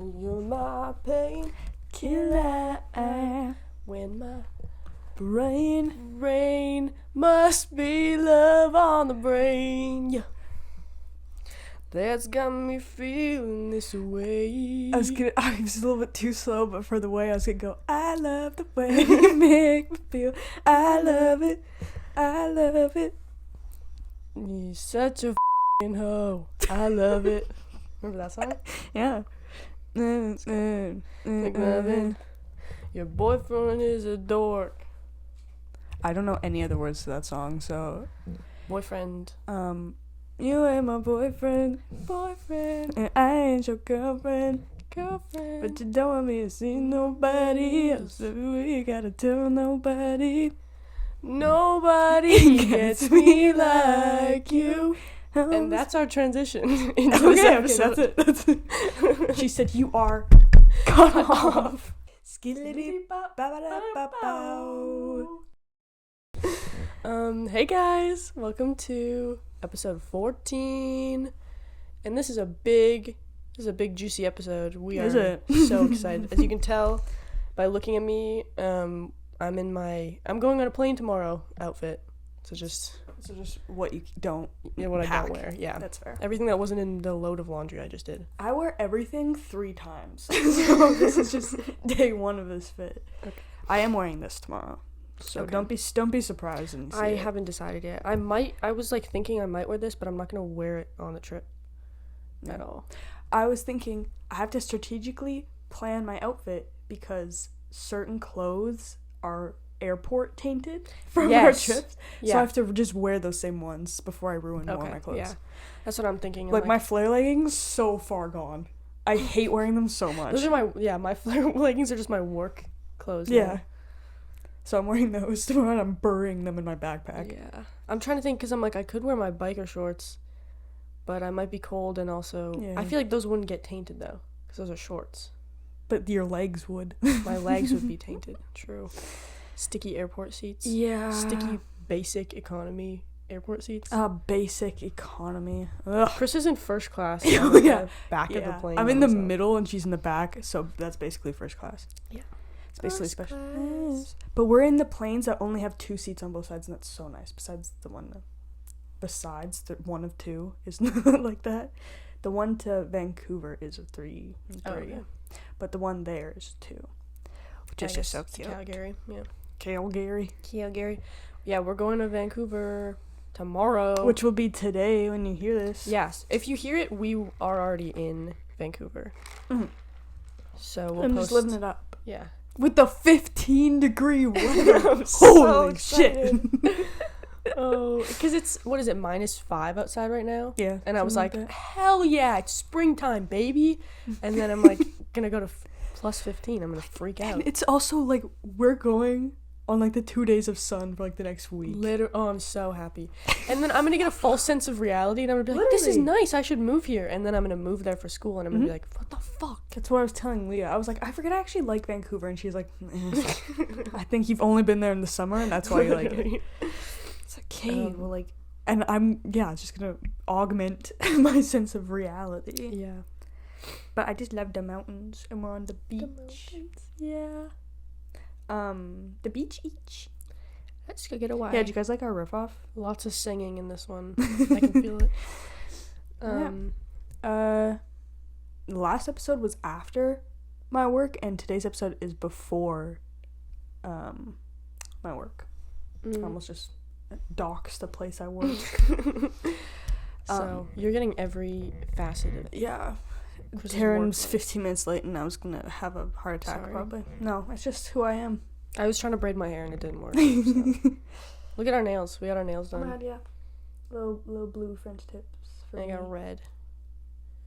You're my pain killer. when my Rain. must be love on the brain. Yeah. That's got me feeling this way. I was a little bit too slow, but for the way I was gonna go, I love the way you make me feel. I love it. You're such a f***ing hoe. I love it. Remember that song? Yeah. Like nothing. Your boyfriend is a dork. I don't know any other words to that song, so Boyfriend. you ain't my boyfriend, and I ain't your girlfriend, but you don't want me to see nobody else. So we gotta tell nobody. Nobody gets me like you. And that's our transition into this episode. Okay, that's it. She said you are cut off. Hey guys, welcome to episode 14. And this is a big juicy episode. We Is are it? so excited. As you can tell by looking at me, I'm going on a plane tomorrow outfit. So just what you don't what pack. I don't wear. Yeah. That's fair. Everything that wasn't in the load of laundry I just did. I wear everything 3 times. So this is just day 1 of this fit. Okay. I am wearing this tomorrow. So Okay. don't be surprised when you see I it. haven't decided yet. I was thinking I might wear this, but I'm not going to wear it on the trip at all. I was thinking I have to strategically plan my outfit because certain clothes are airport tainted from our trips. Yeah. So I have to just wear those same ones before I ruin more of my clothes. Yeah. That's what I'm thinking. Like my flare leggings, so far gone. I hate wearing them so much. Those are my flare leggings are just my work clothes. Yeah. Now. So I'm wearing those tomorrow and I'm burying them in my backpack. Yeah. I'm trying to think because I'm like, I could wear my biker shorts, but I might be cold and also... Yeah. I feel like those wouldn't get tainted though because those are shorts. But your legs would. My legs would be tainted. True. Sticky airport seats. Yeah. Sticky basic economy airport seats. Basic economy. Ugh. Chris is in first class. Yeah. I'm in the back of the plane. I'm in the middle and she's in the back, so that's basically first class. Yeah. It's basically First special. class. But we're in the planes that only have 2 seats on both sides, and that's so nice. Besides the one one of 2 is not like that. The one to Vancouver is a 3 and 3. Oh, yeah. But the one there is 2. Which is just so cute. Calgary. Yeah. Calgary. Yeah, we're going to Vancouver tomorrow. Which will be today when you hear this. Yes. If you hear it, we are already in Vancouver. Mm-hmm. So we'll I'm post... just living it up. Yeah. With the 15-degree weather. I'm so Holy shit. Oh, because it's, what is it, -5 outside right now? Yeah. And I was like, that. hell yeah, it's springtime, baby. And then I'm like, gonna go to +15. I'm gonna freak out. And it's also like, we're going on like the 2 days of sun for like the next week. Oh, I'm so happy. And then I'm gonna get a false sense of reality, and I'm gonna be like, this is nice, I should move here. And then I'm gonna move there for school, and I'm gonna be like, what the fuck? That's what I was telling Leah. I was like, I forget I actually like Vancouver, and she's like, I think you've only been there in the summer, and that's why you like it. It's like, okay, well, like, and I'm just gonna augment my sense of reality. Yeah. But I just love the mountains, and we're on the beach. Yeah. The beach each. Let's go get away. Yeah, did you guys like our riff off? Lots of singing in this one. I can feel it. The last episode was after my work, and today's episode is before my work. I almost just doxed the place I work. So you're getting every facet of yeah. Chris's Taryn's work. 15 minutes late, and I was gonna have a heart attack. Sorry. Probably. No, it's just who I am. I was trying to braid my hair and it didn't work. So. Look at our nails. We got our nails done. Yeah. Little blue French tips. And I got red.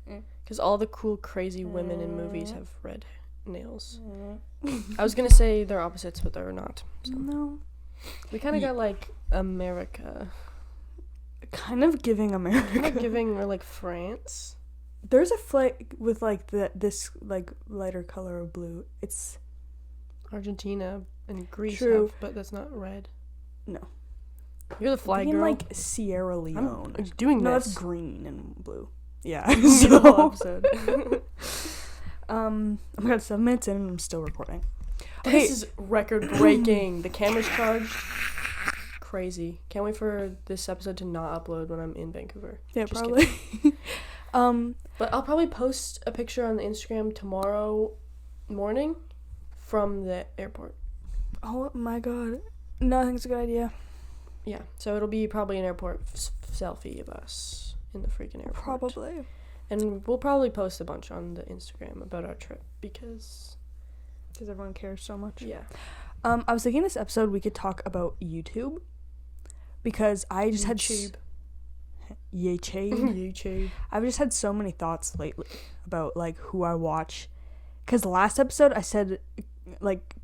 Mm. Because all the cool, crazy women in movies have red nails. Mm. I was gonna say they're opposites, but they're not. So. No. We kind of got like America. Kind of giving America. Kind of giving, or like France. There's a flag with like this like lighter color of blue. It's Argentina and Greece True. have, but that's not red. No. You're the flag girl. like Sierra Leone. I'm doing No, this. that's green and blue. Yeah. The whole episode. We got 7 minutes in and I'm still recording. This is record breaking. The camera's charged. Crazy. Can't wait for this episode to not upload when I'm in Vancouver. Yeah, Just probably. But I'll probably post a picture on the Instagram tomorrow morning from the airport. Oh my god. No, I think it's a good idea. Yeah, so it'll be probably an airport selfie of us in the freaking airport. Probably. And we'll probably post a bunch on the Instagram about our trip because everyone cares so much. Yeah. I was thinking this episode we could talk about YouTube because I just had YouTube. I've just had so many thoughts lately about like who I watch. Because last episode I said like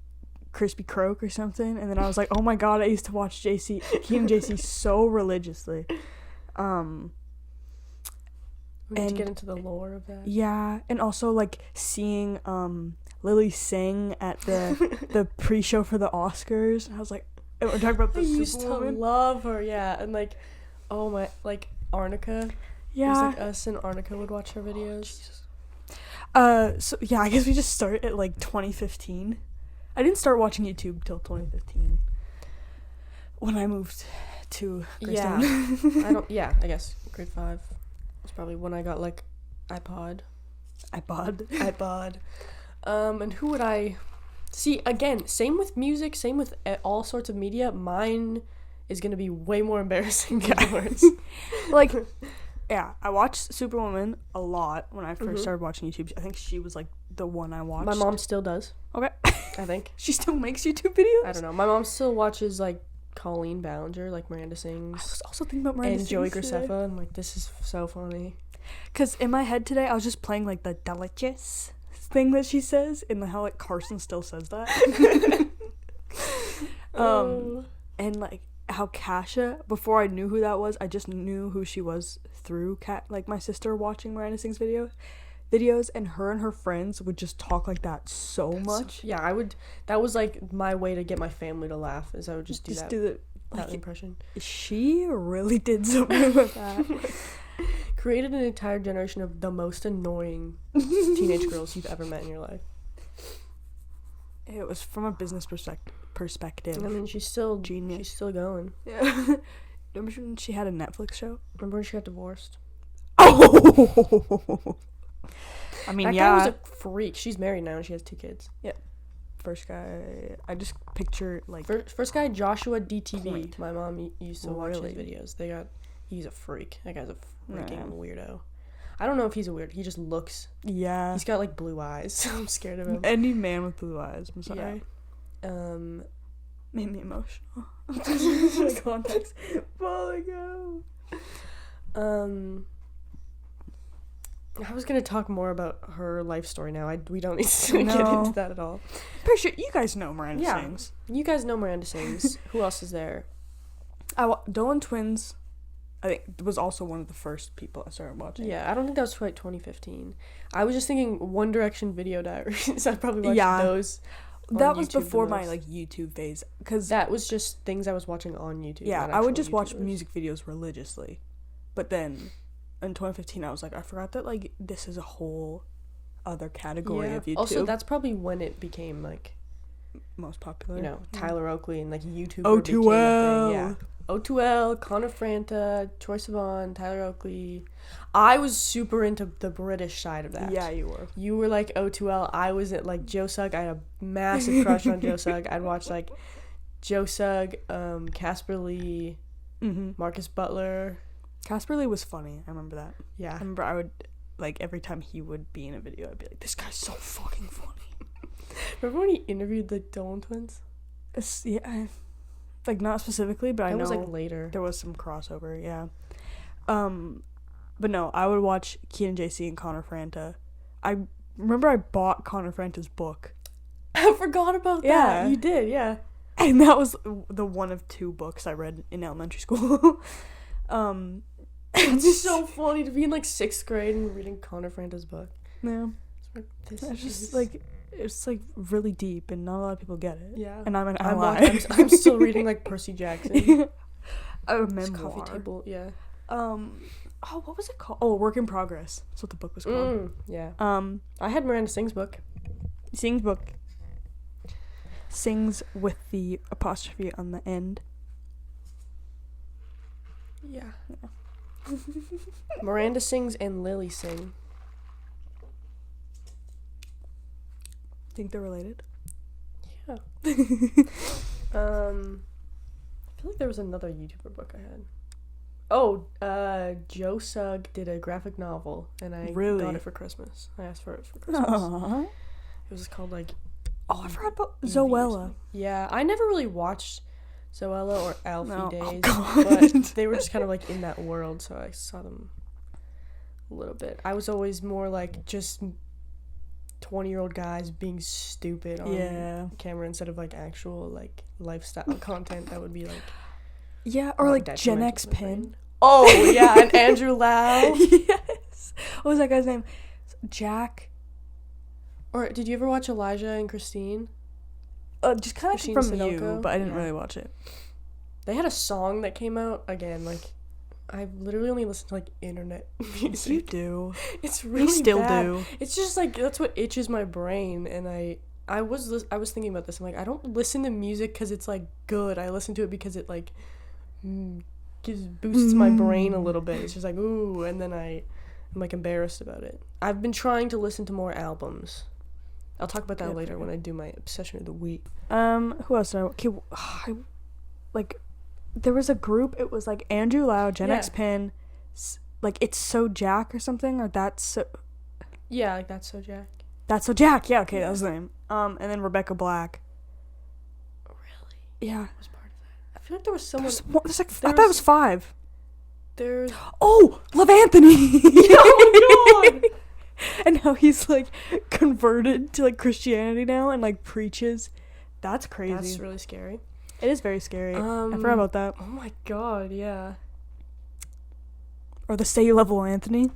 Crispy Croak or something, and then I was like, oh my god, I used to watch Keenan JC so religiously. We need to get into the lore of that. Yeah, and also like seeing Lily sing at the pre-show for the Oscars. And I was like, we're talking about the I used to Superwoman. love her, yeah, and like, oh my, like Arnica. Yeah, it was like us and Arnica would watch her videos. So yeah, I guess we just start at like 2015. I didn't start watching YouTube till 2015 when I moved to Greystone. Yeah. I guess grade 5 was probably when I got like iPod. And who would I see again? Same with music. Same with all sorts of media. Mine is gonna be way more embarrassing than yours. Like, yeah, I watched Superwoman a lot when I first started watching YouTube. I think she was like the one I watched. My mom still does. Okay. I think she still makes YouTube videos. I don't know. My mom still watches like Colleen Ballinger, like Miranda Sings. I was also thinking about Miranda and Sings Joey today. Graceffa, and like this is so funny. Cause in my head today, I was just playing like the delicious thing that she says, and how like Carson still says that. And like how Kasha, before I knew who that was, I just knew who she was through like my sister watching Miranda Sings videos, and her friends would just talk like that so much. Yeah, I would. That was like my way to get my family to laugh. Is I would just do that like, impression. She really did something with that. Created an entire generation of the most annoying teenage girls you've ever met in your life. It was from a business perspective. I mean, she's still genius. She's still going. Yeah. Remember when she had a Netflix show? Remember when she got divorced? Oh. I mean, that guy was a freak. She's married now and she has 2 kids. Yeah. First guy, I just picture like first guy, Joshua DTV. Point. My mom used to watch his videos. He's a freak. That guy's a freaking weirdo. I don't know if he's a weirdo. He just looks. Yeah. He's got like blue eyes. So I'm scared of him. Any man with blue eyes. I'm sorry. Yeah. Made me emotional. Context. Falling out. I was gonna talk more about her life story now. We don't need to get into that at all. Pretty sure you guys know Miranda Sings. You guys know Miranda Sings. Who else is there? Dolan Twins, I think, was also one of the first people I started watching. Yeah, I don't think that was quite 2015. I was just thinking One Direction Video Diaries. I probably watched those. That was before my like YouTube phase, because that was just things I was watching on YouTube. Yeah, I would just watch music videos religiously, but then in 2015 I was like, I forgot that like this is a whole other category of YouTube. Also, that's probably when it became like most popular. You know, Tyler Oakley and like YouTube. O2L. Yeah. O2L, Connor Franta, Troye Sivan, Tyler Oakley. I was super into the British side of that. Yeah, you were. You were like O2L. I was at like Joe Sugg. I had a massive crush on Joe Sugg. I'd watch like Joe Sugg, Casper Lee, Marcus Butler. Casper Lee was funny. I remember that. Yeah. I remember I would, like, every time he would be in a video, I'd be like, this guy's so fucking funny. Remember when he interviewed the Dolan twins? Like, not specifically, but I know. That was, like, later. There was some crossover, yeah. But no, I would watch Keenan JC and Connor Franta. I remember I bought Connor Franta's book. I forgot about that. Yeah. You did, yeah. And that was the one of 2 books I read in elementary school. It's so funny to be in like 6th grade and reading Connor Franta's book. Yeah. It's like really deep and not a lot of people get it. Yeah. And I'm still reading like Percy Jackson. A memoir. Coffee table, yeah. Oh, what was it called? Oh, Work in Progress. That's what the book was called. Yeah. I had Miranda Sings book. Sings book. Sings with the apostrophe on the end. Yeah. Miranda Sings and Lily Sing. Think they're related? Yeah. I feel like there was another YouTuber book I had. Oh, Joe Sugg did a graphic novel, and I got it for Christmas. I asked for it for Christmas. Aww. It was called, like... Oh, I forgot about Zoella. Yeah, I never really watched Zoella or Alfie Days, God. but they were just kind of, like, in that world, so I saw them a little bit. I was always more, like, just 20-year-old guys being stupid on camera instead of, like, actual, like, lifestyle content that would be, like... Yeah, or, like, Gen X Pin. Oh, yeah, and Andrew Lau. Yes. What was that guy's name? Jack. Or did you ever watch Elijah and Christine? Just kind of from you, but I didn't really watch it. They had a song that came out, again, like, I've literally only listened to, like, internet music. You do. It's really You still bad. do. It's just, like, that's what itches my brain, and I was thinking about this. I'm like, I don't listen to music because it's, like, good. I listen to it because it, like, boosts my brain a little bit. It's just like, ooh, and then I'm, like, embarrassed about it. I've been trying to listen to more albums. I'll talk about that later when I do my obsession of the week. Who else did there was a group, it was, like, Andrew Lau, Gen X Pin, like, It's So Jack or something, or That's So... Yeah, like, That's So Jack. That's So Jack, yeah, okay, that was the name. And then Rebecca Black. Really? Yeah. Was part of that. I feel like there was someone... I thought it was 5. There's... Oh! Love Anthony! Oh my god! And how he's, like, converted to, like, Christianity now and, like, preaches. That's crazy. That's really scary. It is very scary. I forgot about that. Oh my god, yeah. Or the Say You Love Lil Anthony.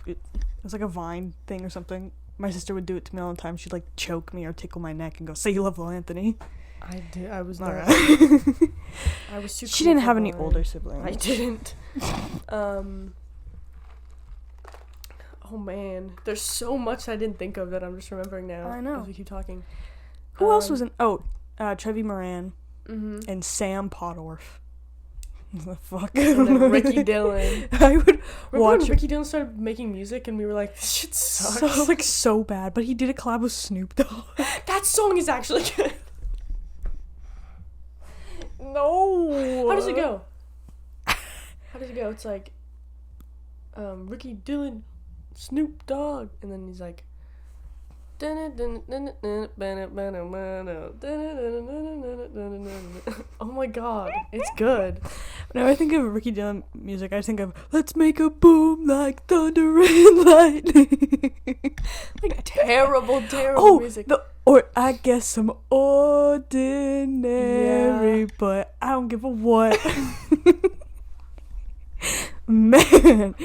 It was, like, a Vine thing or something. My sister would do it to me all the time. She'd, like, choke me or tickle my neck and go, "Say you love Lil Anthony." I did. I was not. Alright. I was super. She didn't have any older siblings. I didn't. Oh man, there's so much I didn't think of that I'm just remembering now. I know. As we keep talking. Who else was in? Oh, Trevi Moran and Sam Podorf. The fuck? And then Ricky Dillon. I would watch. When Ricky Dillon started making music, and we were like, "This shit sucks." So bad. But he did a collab with Snoop Dogg. That song is actually good. No. How does it go? It's like, Ricky Dillon, Snoop Dogg, and then he's like, oh my god, it's good. Whenever I think of Ricky Dillon music, I think of "Let's make a boom like thunder and lightning." Like terrible music. Or I guess I'm ordinary, but I don't give a what. Man,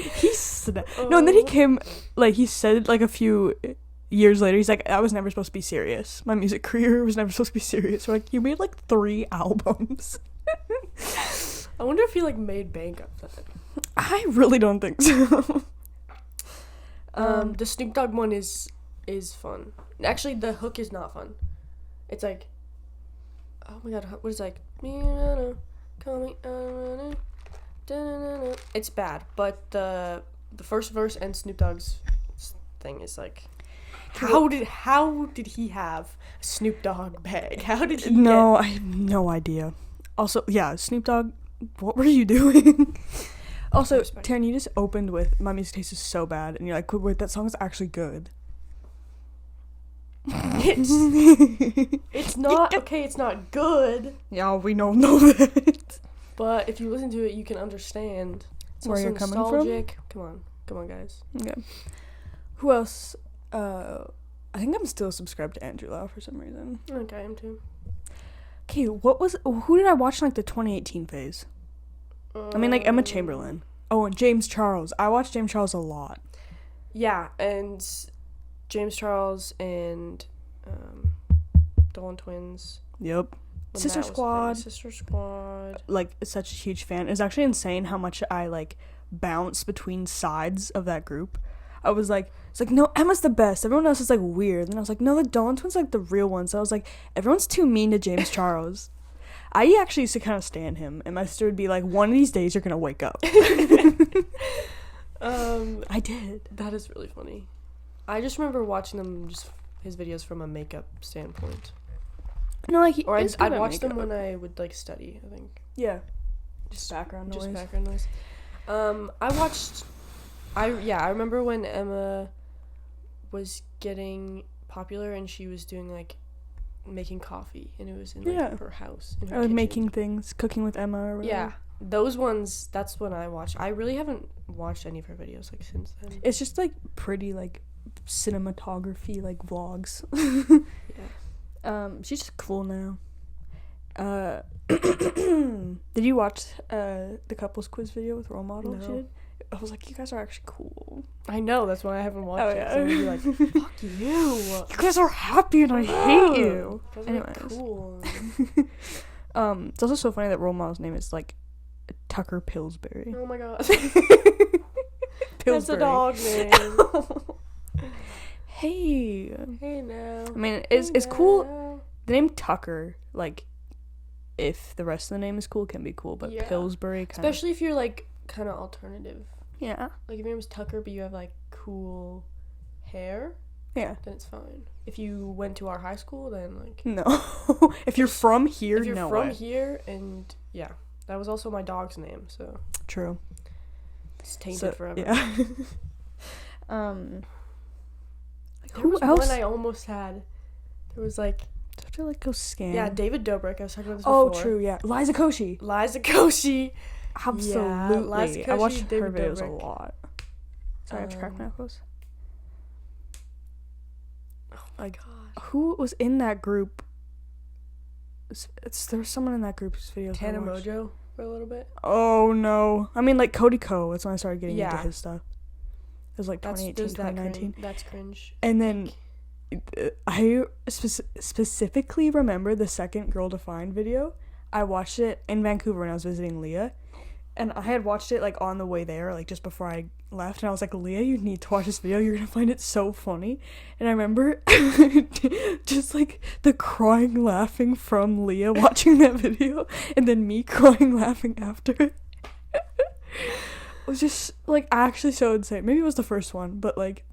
no, and then he came, like, he said, like, a few years later, he's like, "I was never supposed to be serious. My music career was never supposed to be serious." We're like, "You made, like, 3 albums." I wonder if he, like, made bank off that. I really don't think so. The Snoop Dogg one is fun. Actually, the hook is not fun. It's like, oh my god, what is it like? It's bad, but the first verse and Snoop Dogg's thing is like, how did he have a Snoop Dogg bag? How did he I have no idea. Also, yeah, Snoop Dogg, what were you doing? Also, Taryn, you just opened with "My music taste is so bad," and you're like, "Wait, that song is actually good." It's not okay. It's not good. Yeah, we know that. But if you listen to it, you can understand. It's where you're coming nostalgic. Come on, guys. Okay. Who else? I think I'm still subscribed to Andrew Lau for some reason. Okay, I am too. Okay, who did I watch in, like, the 2018 phase? I mean, like, Emma Chamberlain. Oh, and James Charles. I watched James Charles a lot. Yeah, and James Charles and Dolan Twins. Yep. Sister Squad. Sister Squad. Like, such a huge fan. It's actually insane how much I, like, bounce between sides of that group. I was like, it's like, no, Emma's the best. Everyone else is like weird. And I was like, no, the Dolan twins are like the real ones. So I was like, everyone's too mean to James Charles. I actually used to kind of stand him, and my sister would be like, one of these days you're gonna wake up. I did. That is really funny. I just remember watching them, just his videos from a makeup standpoint. No, like, I'd watch them when I would like study, I think. Yeah. Just background noise. Just background noise. I remember when Emma was getting popular and she was doing like making coffee, and it was in like her house, in her kitchen. Making things, cooking with Emma or whatever. Yeah, those ones, that's when I watched. I really haven't watched any of her videos like since then. It's just like pretty like cinematography, like vlogs. Yeah. She's just cool now. Did you watch the couples quiz video with role model? No. She did? I was like, you guys are actually cool. I know, that's why I haven't watched it. So I'd be like, fuck you. You guys are happy and I hate you. Anyways. Cool. It's also so funny that role model's name is like Tucker Pillsbury. Oh my god. Pillsbury. That's a dog name. Hey now. I mean, it's cool. The name Tucker, like, if the rest of the name is cool, can be cool, but Pillsbury kind of... Especially if you're like kind of alternative. Yeah. Like if your name is Tucker but you have like cool hair, then it's fine. If you went to our high school, then like no. If you're from here, if you're from here, and that was also my dog's name, so true. It's tainted forever. Yeah. There was one I almost had. There was like, I have to like go scan. Yeah, David Dobrik. I was talking about this before. Oh, true. Yeah, Liza Koshy. Absolutely. Yeah, I watched David her videos Dobrik. a lot. Sorry, I have to crack my knuckles. Oh my god. Who was in that group? There was someone in that group whose videos Tana Mojo for a little bit. Oh no. I mean, like Cody Ko. That's when I started getting into his stuff. It was like 2018, 2019. That's cringe. And then I specifically remember the second Girl Defined video. I watched it in Vancouver when I was visiting Leah. And I had watched it, like, on the way there, like, just before I left. And I was like, Leah, you need to watch this video. You're going to find it so funny. And I remember just, like, the crying, laughing from Leah watching that video. And then me crying, laughing after it. It was just, like, actually so insane. Maybe it was the first one, but, like...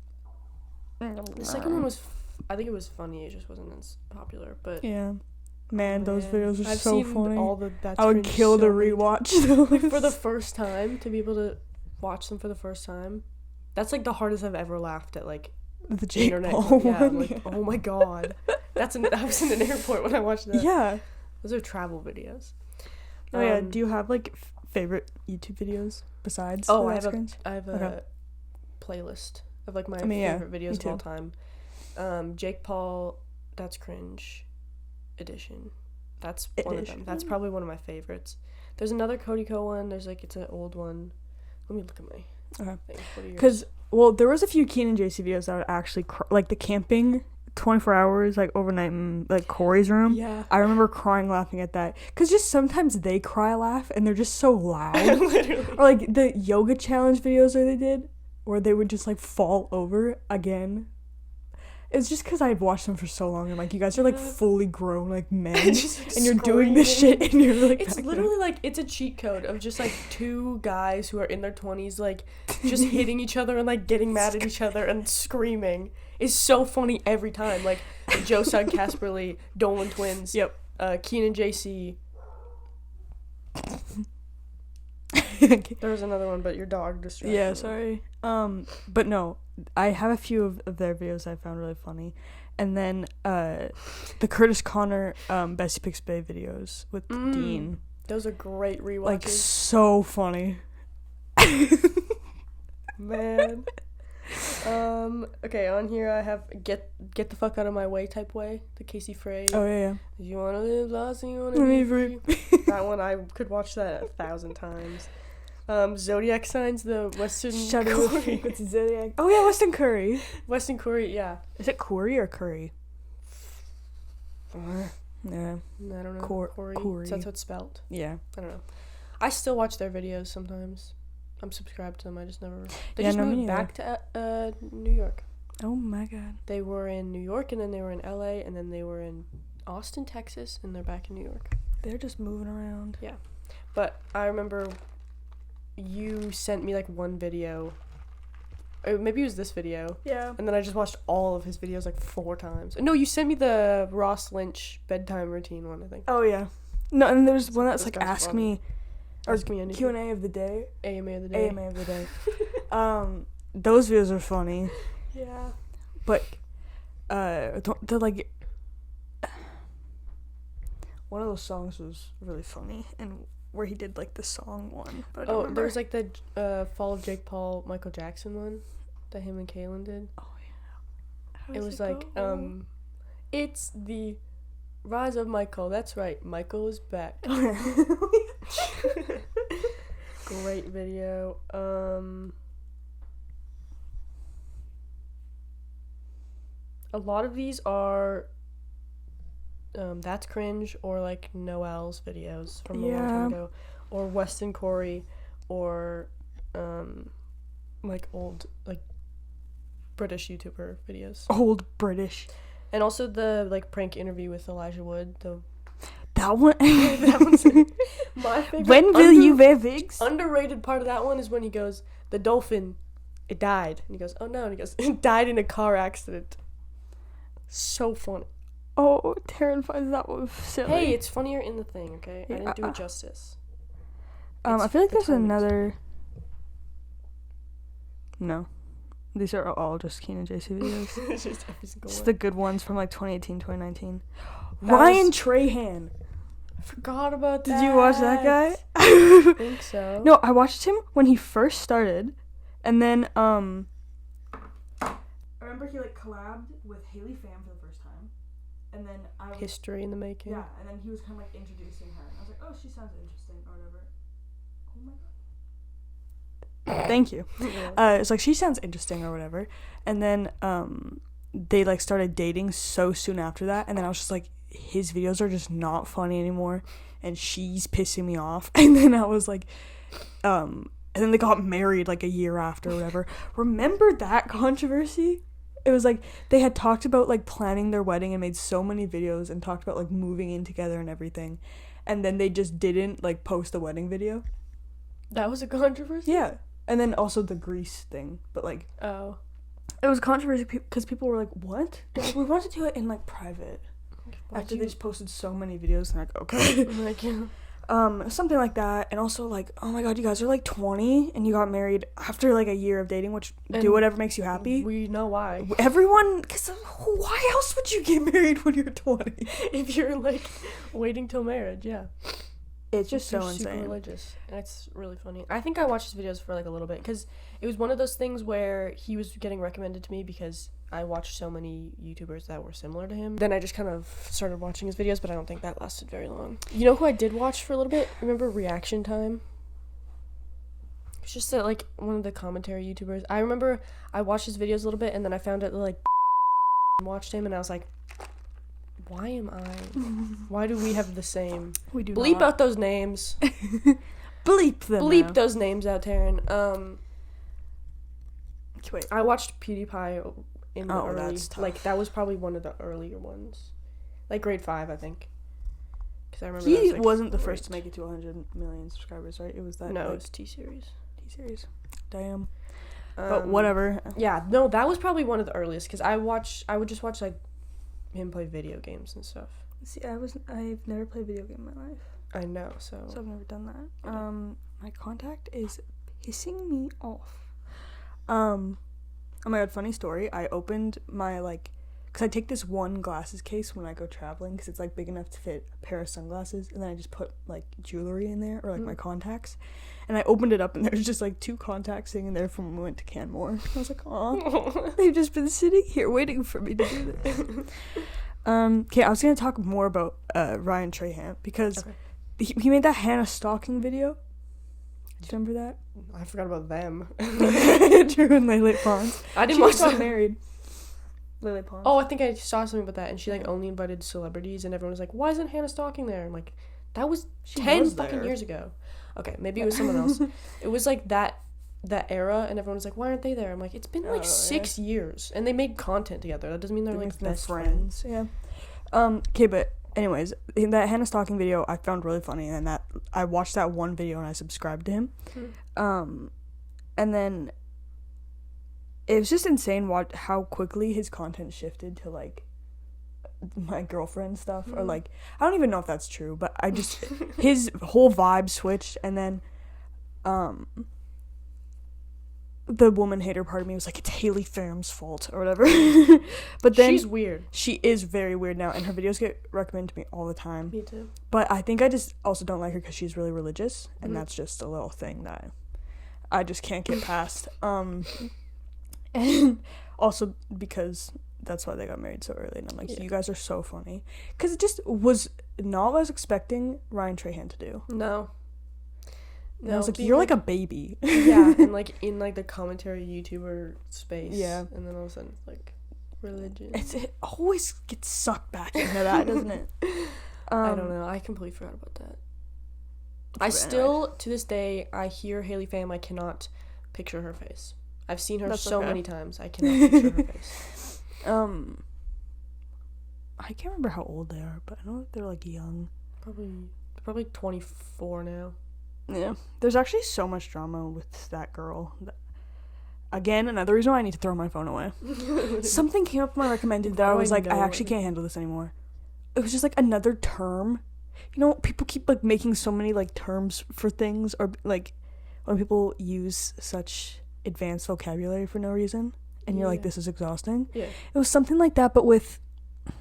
The second one was... I think it was funny. It just wasn't as popular, but... Yeah. Man, those videos are so funny. I would kill to rewatch those. For the first time, to be able to watch them for the first time. That's, like, the hardest I've ever laughed at, like, the Jake internet. Paul one. Like, oh my god. I was in an airport when I watched that. Yeah. Those are travel videos. Oh, yeah. Do you have, like, favorite YouTube videos besides I have a playlist of, like, my favorite videos of all time. Jake Paul, That's Cringe edition. That's one of them. That's probably one of my favorites. There's another Cody Ko one. There's like, it's an old one. Let me look at my thing. Because, well, there was a few Keenan JC videos that would actually like the camping 24 hours, like overnight in like Corey's room. Yeah. I remember crying laughing at that. Because just sometimes they cry laugh and they're just so loud. Literally. Or like the yoga challenge videos that they did where they would just like fall over again. It's just because I've watched them for so long. I'm like, you guys are like fully grown like men, and you're doing this shit, and you're like. It's literally like it's a cheat code of just like two guys who are in their 20s, like just hitting each other and like getting mad at each other and screaming. It's so funny every time. Like Josad Casperly, Dolan twins. Yep. Keenan JC. There was another one, but your dog distracted. Yeah, sorry. But no, I have a few of their videos I found really funny, and then the Curtis Connor Bessie Picks Bay videos with Dean. Those are great rewatches. Like so funny. Man. Okay, on here I have get the fuck out of my way type way, the Casey Frey. Oh yeah. If you wanna live lost and you wanna be free. That one, I could watch that 1,000 times. Zodiac signs, the Western Curry. Zodiac. Oh yeah, Weston Curry. Weston Curry, yeah. Is it Corey or Curry? Yeah. I don't know. Corey. So that's how it's spelled. Yeah. I don't know. I still watch their videos sometimes. I'm subscribed to them. I just never. They just moved back to New York. Oh my god. They were in New York, and then they were in LA, and then they were in Austin, Texas, and they're back in New York. They're just moving around. Yeah. But I remember you sent me like one video. Or maybe it was this video. Yeah. And then I just watched all of his videos like 4 times. No, you sent me the Ross Lynch bedtime routine one, I think. Oh yeah. No, and there's one that's like Ask Me anything. Q&A of the day. AMA of the day. AMA of the day. Those videos are funny. Yeah. But they're like, one of those songs was really funny, and where he did like the song one. But I don't remember. There was like the Fall of Jake Paul, Michael Jackson one that him and Kaylin did. Oh yeah. It was like it's the rise of Michael. That's right, Michael is back. Great video. A lot of these are That's Cringe, or like Noel's videos from a long time ago, or Weston Corey, or like old like British YouTuber videos. Old British. And also the like prank interview with Elijah Wood. That one. That one's my favorite. When will you wear wigs? Underrated part of that one is when he goes, the dolphin, it died. And he goes, oh no. And he goes, it died in a car accident. So funny. Oh, Taryn finds that one silly. Hey, it's funnier in the thing, okay? I didn't do it justice. I feel like there's another... No. These are all just Keen and JC videos. It's just every single It's one. the good ones from like 2018, 2019. Ryan Trahan. I forgot about that. Did you watch that guy? I think so. No, I watched him when he first started. And then, I remember he like collabed with Haley Pham for the first time. And then History in the making. Yeah, and then he was kind of like introducing her. And I was like, oh, she sounds interesting or whatever. Oh my god. Thank you. Yeah. It's like, she sounds interesting or whatever. And then they like started dating so soon after that. And then I was just like, his videos are just not funny anymore. And she's pissing me off. And then I was like, and then they got married like a year after or whatever. Remember that controversy? It was like they had talked about like planning their wedding and made so many videos and talked about like moving in together and everything. And then they just didn't like post the wedding video. That was a controversy? Yeah. And then also the Grease thing. But like, oh, it was controversy because people were like, what? They're like, we want to do it in like private. After they just posted so many videos, and like, okay. Like, yeah. Something like that. And also like, oh my god, you guys are like 20 and you got married after like a year of dating, which and do whatever makes you happy. We know why. Everyone, because why else would you get married when you're 20? If you're like waiting till marriage, yeah. It's just so insane. Super religious, and it's really funny. I think I watched his videos for like a little bit because it was one of those things where he was getting recommended to me because I watched so many YouTubers that were similar to him. Then I just kind of started watching his videos, but I don't think that lasted very long. You know who I did watch for a little bit? Remember Reaction Time? It's just that like one of the commentary YouTubers. I remember I watched his videos a little bit, and then I found out that like watched him, and I was like, why do we have the same? We do bleep not. out those names. Bleep them. Bleep out. those names out, Taryn. Wait. I watched PewDiePie in the early, that's tough. like that was probably one of the earlier ones, like grade 5, I think. Because I remember He was, like, wasn't the first to make it to 100 million subscribers, right? It was that. No, like, it was T-Series. T-Series. Damn. But whatever. Yeah, no, that was probably one of the earliest because I would just watch like him play video games and stuff. See, I've never played a video game in my life. I know, so I've never done that. My contact is pissing me off. Oh my god, funny story. I opened my because I take this one glasses case when I go traveling because it's like big enough to fit a pair of sunglasses, and then I just put like jewelry in there or like my contacts, and I opened it up and there's just like 2 contacts sitting in there from when we went to Canmore. I was like, aw, they've just been sitting here waiting for me to do this. Okay, I was gonna talk more about Ryan Trahan because he made that Hannah stalking video. Do you remember that? I forgot about them. Drew and Lele Pons. I didn't she watch just got them. married. Lele Pons. Oh, I think I saw something about that, and she like only invited celebrities, and everyone was like, "Why isn't Hannah stalking there?" I'm like, "That was 10 fucking years ago." Okay, maybe it was someone else. It was like that that era, and everyone was like, why aren't they there? I'm like, it's been like 6 years, and they made content together. That doesn't mean they're like best friends. Yeah. Okay, but anyways, in that Hannah stalking video I found really funny, and that I watched that one video and I subscribed to him. And then it was just insane how quickly his content shifted to like my girlfriend stuff, or like, I don't even know if that's true, but I just his whole vibe switched. And then the woman hater part of me was like, it's Haley Pham's fault or whatever. But then she's weird. She is very weird now, and her videos get recommended to me all the time. Me too. But I think I just also don't like her because she's really religious, and that's just a little thing that I just can't get past. And also because that's why they got married so early, and I'm like, you guys are so funny. Because it just was not what I was expecting Ryan Trahan to do. No, and I was like, you're like a baby. Yeah, and like in like the commentary YouTuber space. Yeah. And then all of a sudden it's like religion. It always gets sucked back into that, doesn't it? I don't know. I completely forgot about that. I still, to this day, I hear Haley Pham, I cannot picture her face. I've seen her many times. I cannot picture her face. I can't remember how old they are, but I know that they're like young. Probably 24 now. Yeah. There's actually so much drama with that girl. Again, another reason why I need to throw my phone away. Something came up in my recommended that I was like, I actually can't handle this anymore. It was just like another term. You know, people keep like making so many like terms for things, or like when people use such advanced vocabulary for no reason, and you're like, this is exhausting. Yeah. It was something like that, but with, I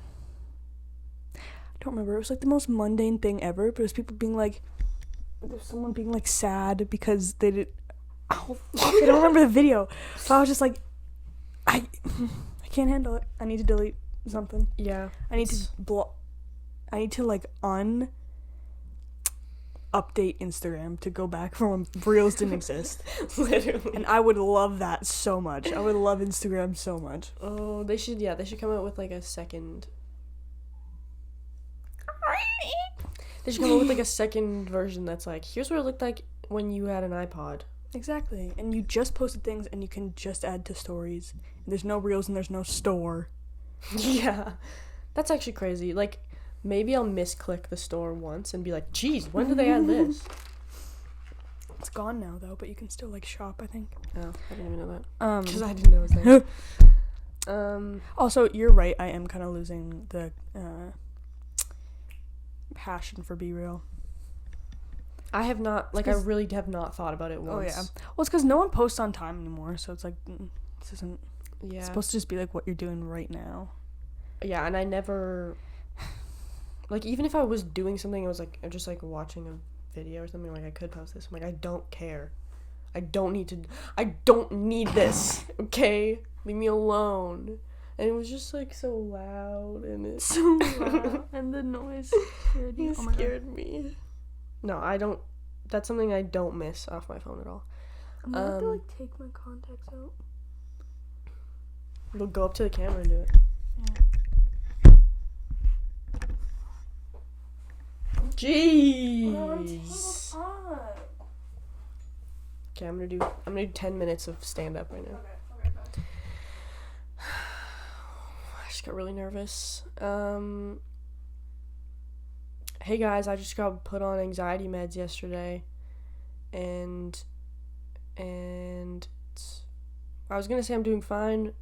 don't remember. It was like the most mundane thing ever, but it was people being like, there's someone being like sad because they did. Oh, fuck, I don't remember the video. So I was just like, I can't handle it. I need to delete something. Yeah. I need to like update Instagram to go back from when Reels didn't exist. Literally. And I would love that so much. I would love Instagram so much. Oh, they should come out with like a second. They should come up with like a second version that's like, here's what it looked like when you had an iPod. Exactly. And you just posted things and you can just add to stories. And there's no Reels and there's no store. Yeah. That's actually crazy. Like, maybe I'll misclick the store once and be like, geez, when did they add this? It's gone now, though, but you can still, like, shop, I think. Oh, I didn't even know that. Because I didn't know it was there. Also, you're right. I am kind of losing the passion for Be Real. I have not, like, I really have not thought about it once. Oh, yeah. Well, it's because no one posts on time anymore, so it's like, this isn't... Yeah. It's supposed to just be, like, what you're doing right now. Yeah, and I never... Like, even if I was doing something, I was, like, just, like, watching a video or something, like, I could post this. I'm like, I don't care. I don't need this, okay? Leave me alone. And it was just, like, so loud, and it's so loud, and the noise scared me. No, I don't. That's something I don't miss off my phone at all. I'm gonna have to, like, take my contacts out. We'll go up to the camera and do it. Yeah. Jeez. Okay, I'm gonna do 10 minutes of stand up right now. Okay, bye. I just got really nervous. Hey guys, I just got put on anxiety meds yesterday, and I was gonna say I'm doing fine.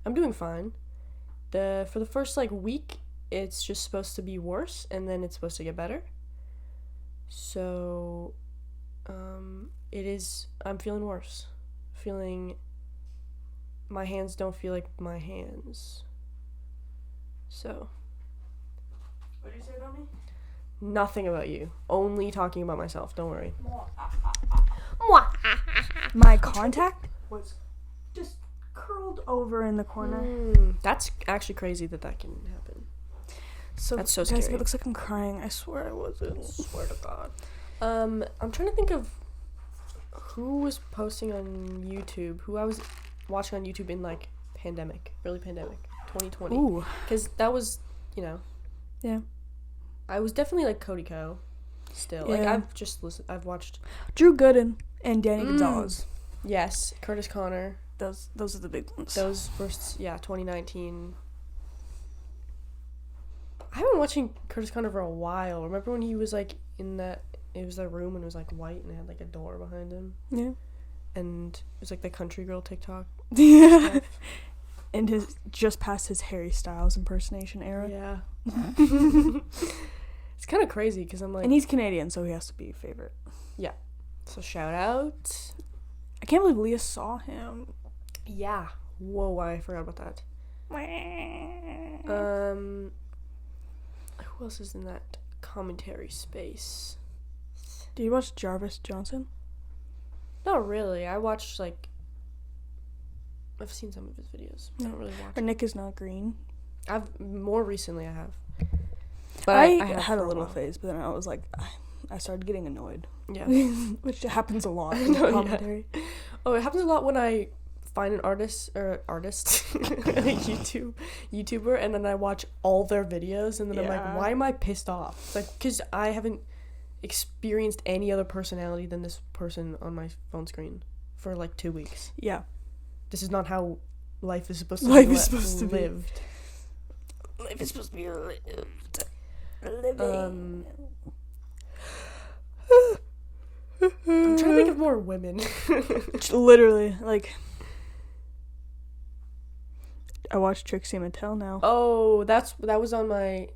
I'm doing fine. For the first like week, it's just supposed to be worse, and then it's supposed to get better. So, it is. I'm feeling worse. My hands don't feel like my hands. So. What did you say about me? Nothing about you. Only talking about myself. Don't worry. My contact was just curled over in the corner. That's actually crazy that can happen. So that's so scary. Guys, it looks like I'm crying. I swear I wasn't. I swear to God. I'm trying to think of who was posting on YouTube. Who I was watching on YouTube in like early pandemic, 2020. Ooh. Because that was, Yeah. I was definitely like Cody Co. Still, like I've watched Drew Gooden and Danny Gonzalez. Yes, Curtis Connor. Those are the big ones. Those were 2019. I've been watching Curtis Connor for a while. Remember when he was like in that? It was that room and it was like white and it had like a door behind him. Yeah. And it was like the country girl TikTok. Yeah. Stuff. And just past his Harry Styles impersonation era. Yeah. It's kind of crazy because I'm like... And he's Canadian, so he has to be a favorite. Yeah. So shout out. I can't believe Leah saw him. Yeah. Whoa, I forgot about that. Who else is in that commentary space? Do you watch Jarvis Johnson? Not really. I watched like... I've seen some of his videos. I don't really watch. Or Nick is Not Green. More recently I have. But I have had a little phase, but then I was like, I started getting annoyed. Yeah. Which happens a lot in commentary. Yeah. Oh, it happens a lot when I find an artist, a YouTuber, and then I watch all their videos, and then I'm like, why am I pissed off? It's like, because I haven't experienced any other personality than this person on my phone screen for like 2 weeks. Yeah. This is not how life is supposed to be. Life is supposed to be lived. Life is supposed to be lived. I'm trying to think of more women. Literally, like, I watched Trixie Mattel now. Oh, that was on my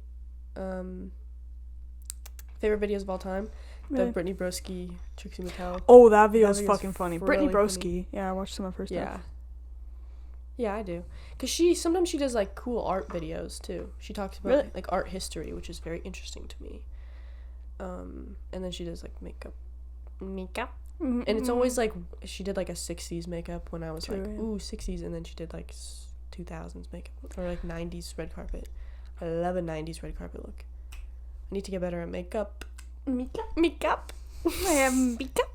favorite videos of all time. The Brittany Broski, Trixie Mattel. Oh, that video is fucking funny. Brittany Broski. Funny. Yeah, I watched some of her stuff. Yeah. Yeah, I do. Because sometimes she does, like, cool art videos, too. She talks about, like, art history, which is very interesting to me. And then she does, like, makeup. Mm-hmm. And it's always, like, she did, like, a 60s makeup when I was, like, ooh, 60s. And then she did, like, 2000s makeup. Or, like, 90s red carpet. I love a 90s red carpet look. I need to get better at makeup. Makeup. I have makeup.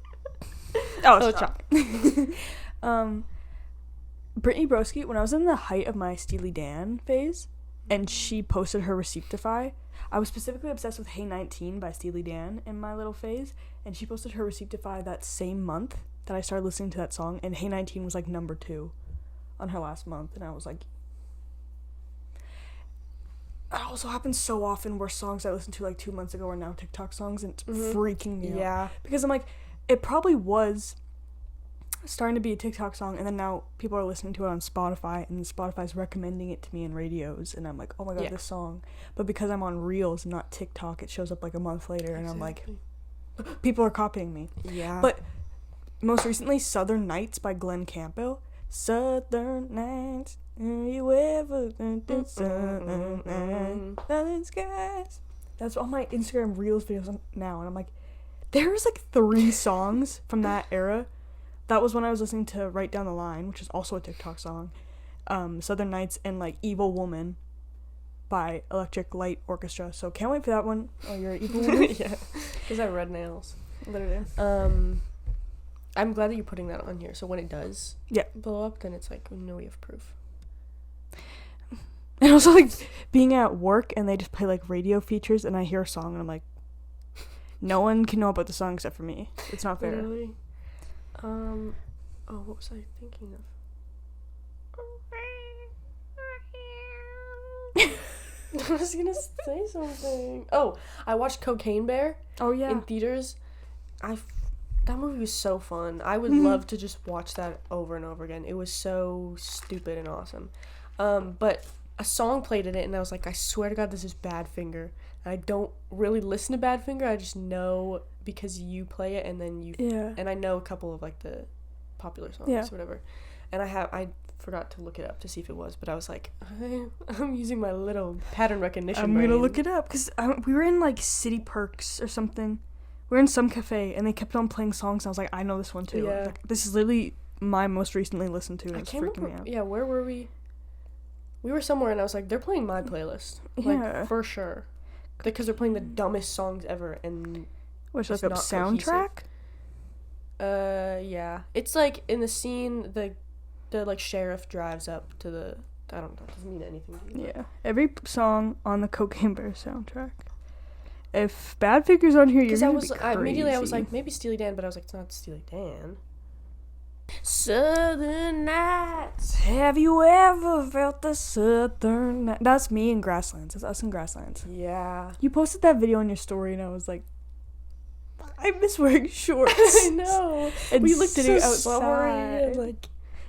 Oh, stop. Brittany Broski, when I was in the height of my Steely Dan phase, and she posted her Receiptify, I was specifically obsessed with Hey 19 by Steely Dan in my little phase, and she posted her Receiptify that same month that I started listening to that song, and Hey 19 was like number 2 on her last month, and I was like... It also happens so often where songs I listened to like 2 months ago are now TikTok songs, and it's freaking me out. Yeah. Because I'm like, it probably was starting to be a TikTok song, and then now people are listening to it on Spotify, and Spotify's recommending it to me in radios, and I'm like, oh my god, this song. But because I'm on Reels, not TikTok, it shows up like a month later, and I'm like, people are copying me. Yeah. But most recently, Southern Nights by Glenn Campbell. Southern Nights, you ever the southern skies. That's all my Instagram Reels videos now, and I'm like, there's like 3 songs from that era. That was when I was listening to Right Down the Line, which is also a TikTok song. Southern Nights, and like Evil Woman by Electric Light Orchestra. So can't wait for that one. Oh, you're an evil woman? Yeah. Because I have red nails. Literally. I'm glad that you're putting that on here. So when it does blow up, then it's like, no, we have proof. And also like being at work and they just play like radio features and I hear a song and I'm like, no one can know about the song except for me. It's not fair. Literally. What was I thinking of? I was gonna say something. Oh, I watched Cocaine Bear. Oh yeah. In theaters. That movie was so fun. I would love to just watch that over and over again. It was so stupid and awesome. But a song played in it, and I was like, I swear to God, this is Badfinger. And I don't really listen to Badfinger. I just know because you play it, and then you... Yeah. And I know a couple of, like, the popular songs or whatever. And I forgot to look it up to see if it was, but I was like, I'm using my little pattern recognition I'm gonna look it up, because we were in, like, City Perks or something. We were in some cafe, and they kept on playing songs, and I was like, I know this one, too. Yeah. Like, this is literally my most recently listened to, and it's freaking me out. Yeah, where were we? We were somewhere, and I was like, they're playing my playlist. Like, for sure. Because they're playing the dumbest songs ever, and... Which, like, a soundtrack? Yeah. It's, like, in the scene, the like, sheriff drives up to the... I don't know. It doesn't mean anything to me. Yeah. Every song on the Cocaine Bear soundtrack. If Badfinger's on here, you're gonna be crazy. Immediately I was like, maybe Steely Dan, but I was like, it's not Steely Dan. Southern Nights. Have you ever felt the southern night? That's me in Grasslands. That's us in Grasslands. Yeah. You posted that video on your story, and I was like, I miss wearing shorts. I know. And We looked at it outside. outside.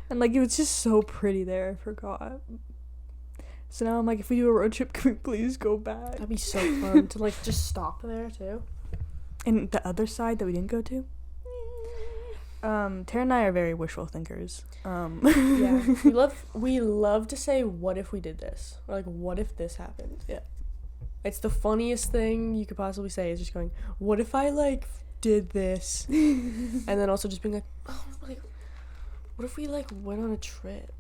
And it was just so pretty there. I forgot. So now I'm like, if we do a road trip, can we please go back? That'd be so fun to just stop there too. And the other side that we didn't go to? Tara and I are very wishful thinkers. Yeah. We love to say, what if we did this? Or what if this happened? Yeah. It's the funniest thing you could possibly say is just going, what if I did this? And then also just being oh, what if we went on a trip?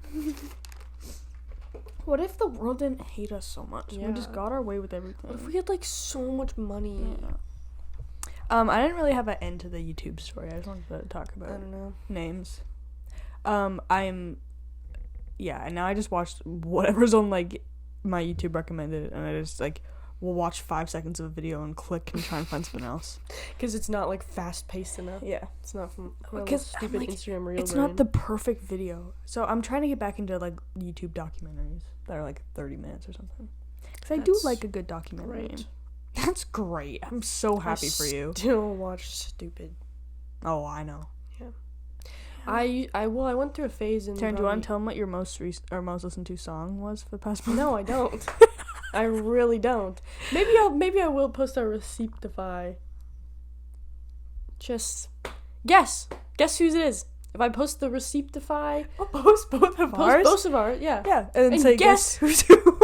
What if the world didn't hate us so much? Yeah. We just got our way with everything. What if we had so much money? Yeah. I didn't really have an end to the YouTube story. I just wanted to talk about I don't know. names. And now I just watched whatever's on my YouTube recommended, and I just will watch 5 seconds of a video and click and try and find something else. Because it's not fast paced enough. Yeah. It's not from stupid Instagram reel. It's not the perfect video. So I'm trying to get back into YouTube documentaries that are 30 minutes or something. Because I do like a good documentary. Great. That's great. I'm so happy for you. Still watch stupid. Oh, I know. Yeah. I went through a phase in. Taryn, do you want to tell them what your most listened to song was for the past month? No, I don't. I really don't. Maybe I will post a Receiptify. Just guess whose it is. If I post the Receiptify, I'll post both of ours. Post both of ours, yeah. Yeah, and say guess who's who.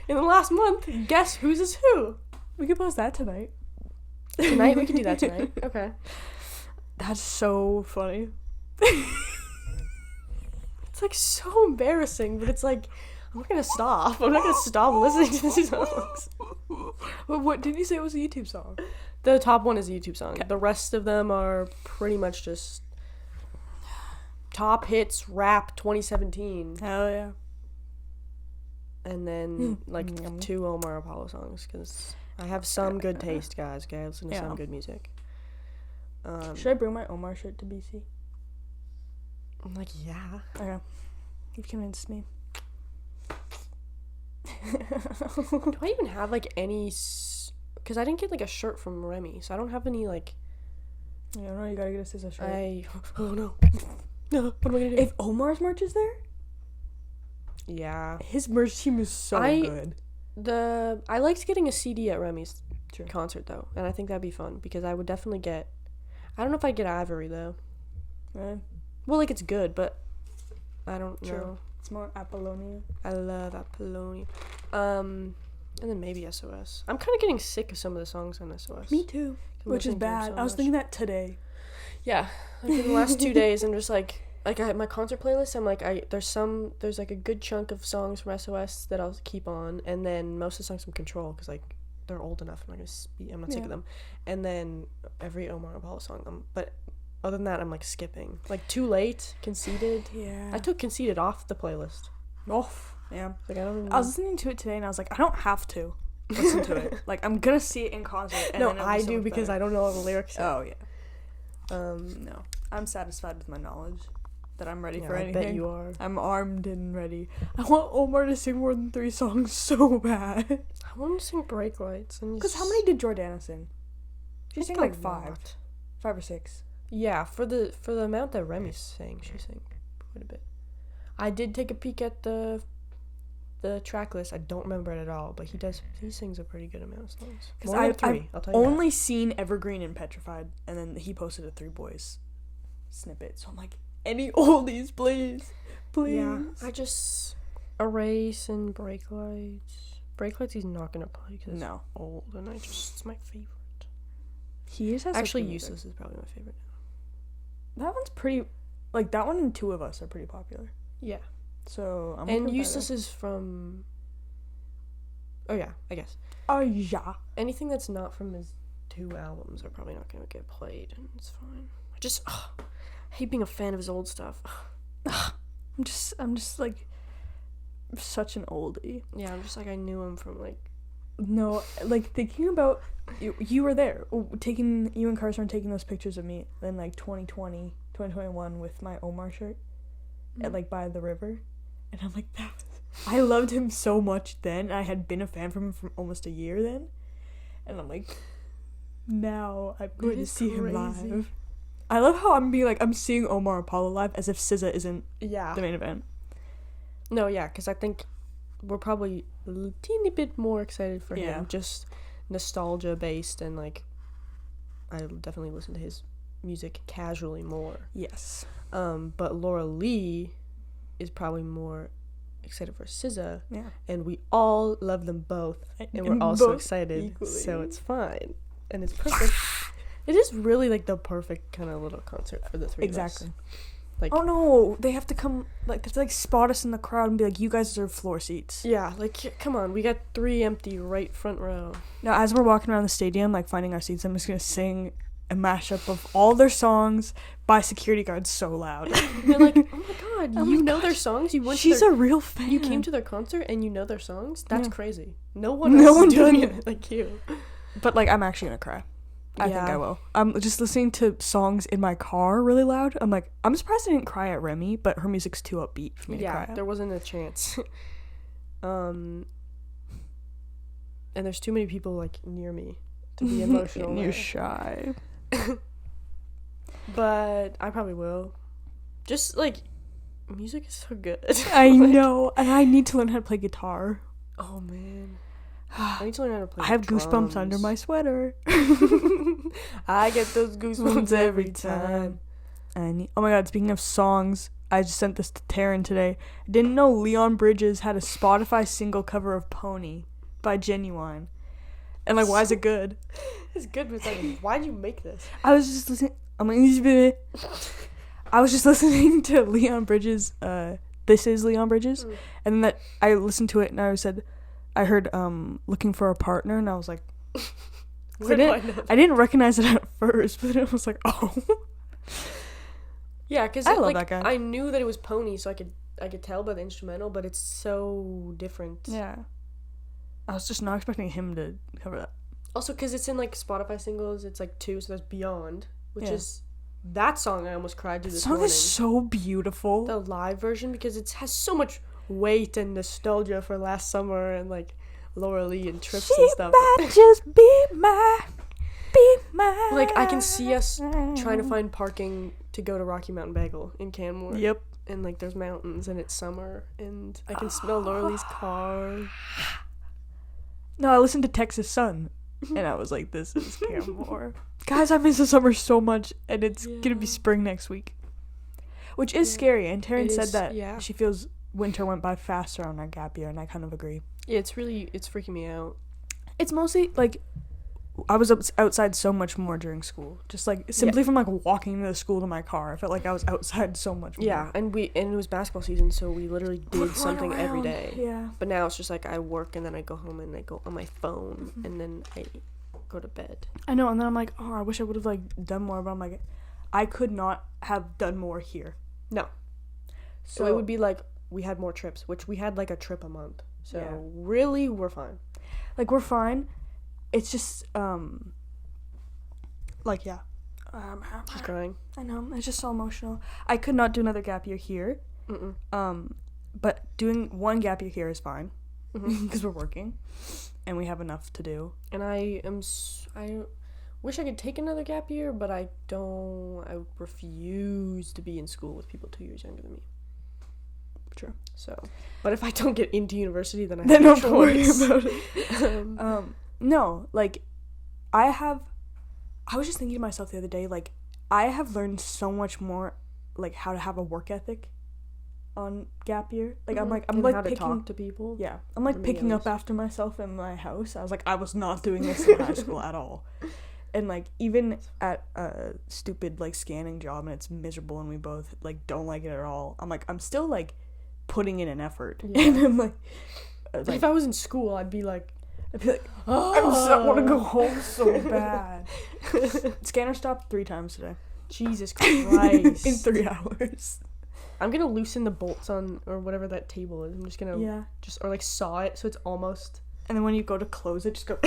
In the last month, guess whose is who. We could post that tonight. Tonight? We can do that tonight. Okay. That's so funny. It's so embarrassing, but it's I'm not gonna stop. I'm not gonna stop listening to these songs. What did you say was a YouTube song? The top one is a YouTube song. Okay. The rest of them are pretty much just top hits rap 2017. Hell yeah. And then 2 Omar Apollo songs, because I have some good taste, guys. Okay, I listen to some good music. Should I bring my Omar shirt to BC? I'm yeah. Okay. You've convinced me. Do I even have any? Because I didn't get a shirt from Remy, so I don't have any Yeah, no, you gotta get a SZA shirt. Oh no. No, what am I gonna do? If Omar's merch is there? Yeah. His merch team is so good. I liked getting a CD at Remy's concert though, and I think that'd be fun because I would definitely get. I don't know if I'd get Ivory though. Right. Well, it's good, but I don't know. It's more Apollonia. I love Apollonia. And then maybe SOS. I'm kind of getting sick of some of the songs on SOS. Me too. Which is bad. I was thinking that today. Yeah. In the last 2 days, I'm just I have my concert playlist. I'm there's a good chunk of songs from SOS that I'll keep on, and then most of the songs from Control because they're old enough. I'm not sick of them, and then every Omar Apollo song. But other than that, I'm skipping. Too Late, Conceited. Yeah. I took Conceited off the playlist. Off. Yeah. I don't even I was listening to it today, and I was I don't have to listen to it. I'm gonna see it in concert. And no, I do because I don't know all the lyrics. Oh yeah. No, I'm satisfied with my knowledge. That I'm ready for anything. I bet you are. I'm armed and ready. I want Omar to sing more than 3 songs so bad. I want him to sing Break Lights. Because how many did Jordana sing? She sang 5. 5 or 6. Yeah, for the amount that Remy sang, she sang quite a bit. I did take a peek at the track list. I don't remember it at all, but he sings a pretty good amount of songs. Because I've only seen Evergreen and Petrified, and then he posted a 3 Boys snippet. So I'm any oldies, please. Yeah, I just Erase and Break Lights. Break Lights he's not gonna play because it's old, and it's my favorite. He is actually Useless is probably my favorite. That one's pretty. That one and Two of Us are pretty popular. Yeah. So and Useless is from. Oh yeah, I guess. Oh yeah. Anything that's not from his 2 albums are probably not gonna get played, and it's fine. I just hate being a fan of his old stuff. I'm just such an oldie. Yeah, I'm just I knew him from No, thinking about you were there taking you and Carson were taking those pictures of me in 2020, 2021 with my Omar shirt at like by the river, and I'm like, I loved him so much then. I had been a fan from him for almost a year then, and I'm like, now I'm going to see him live. I love how I'm being like, I'm seeing Omar Apollo live as if SZA isn't the main event. No, yeah, because I think we're probably a teeny bit more excited for him, just nostalgia based, and like I'll definitely listen to his music casually more. Yes. But Laura Lee is probably more excited for SZA, and we all love them both, and we're also excited equally. So it's fine, and it's perfect. It is really like the perfect kind of little concert for the three of us. Like, oh no, they have to come, like, they have to like spot us in the crowd and be like, you guys deserve floor seats. Yeah, like, come on, we got 3 empty right front row. Now, as we're walking around the stadium, like, finding our seats, I'm just gonna sing a mashup of all their songs by security guards so loud. They're like, oh my god, you know their songs? You went She's a real fan. You came to their concert and you know their songs? That's crazy. No one else is doing it like you. But, like, I'm actually gonna cry. I think I will. I'm just listening to songs in my car really loud. I'm like, I'm surprised I didn't cry at Remy, but her music's too upbeat for me to cry at. Yeah, there wasn't a chance. And there's too many people, like, near me to be emotional. And you're shy. But I probably will. Just, like, music is so good. I know, and I need to learn how to play guitar. Oh, man. I need to learn how to play I have drums. goosebumps under my sweater. I get those goosebumps every time. Oh my god, speaking of songs, I just sent this to Taryn today. I didn't know Leon Bridges had a Spotify single cover of Pony by Genuine. And like, why is it good? It's good, but it's like, why'd you make this? I was just listening. I was just listening to Leon Bridges. This is Leon Bridges, and then that I listened to it and I heard looking for a partner, and I was like, I didn't recognize it at first, but I was like, oh. Yeah, because I love that guy. I knew that it was Pony, so I could tell by the instrumental, but it's so different. Yeah. I was just not expecting him to cover that. Also, because it's in, like, Spotify singles, it's, like, 2, so there's Beyond, which is... That song I almost cried to this morning. The song is so beautiful. The live version, because it has so much weight and nostalgia for last summer and, like, Laura Lee and trips and stuff. She might just be my... Like, I can see us trying to find parking to go to Rocky Mountain Bagel in Canmore. Yep. And, like, there's mountains, and it's summer, and I can smell Laura Lee's car. No, I listened to Texas Sun, and I was like, this is Canmore. Guys, I miss the summer so much, and it's gonna be spring next week. Which is scary, and Taryn said that she feels winter went by faster on our gap year, and I kind of agree. Yeah, it's freaking me out. It's mostly, like, I was outside so much more during school. Just, like, simply from, like, walking to the school to my car. I felt like I was outside so much more. Yeah, and it was basketball season, so we literally did something every day. Yeah. But now it's just, like, I work, and then I go home, and I go on my phone, and then I go to bed. I know, and then I'm like, oh, I wish I would have, like, done more, but I'm like, I could not have done more here. No. So it would be, like, we had more trips, which we had, like, a trip a month. So really, we're fine. Like, we're fine. It's just, like, yeah. She's crying. I know. It's just so emotional. I could not do another gap year here. But doing one gap year here is fine. Because we're working. And we have enough to do. And I wish I could take another gap year, but I don't. I refuse to be in school with people 2 years younger than me. True. So, but if I don't get into university, then don't worry about it. No, like, I was just thinking to myself the other day, like, I have learned so much more, like, how to have a work ethic on gap year. Like, I'm like how to talk to people. Yeah, I'm like picking up after myself in my house. I was like, I was not doing this in high school at all. And, like, even at a stupid, like, scanning job, and it's miserable, and we both, like, don't like it at all, I'm like, I'm still, like, putting in an effort. And I'm like, if I was in school, I'd be like, oh, I want to go home so bad. Scanner stopped 3 times today. Jesus Christ. In 3 hours. I'm gonna loosen the bolts on, or whatever that table is. I'm just gonna or like saw it so it's almost. And then when you go to close it, just go.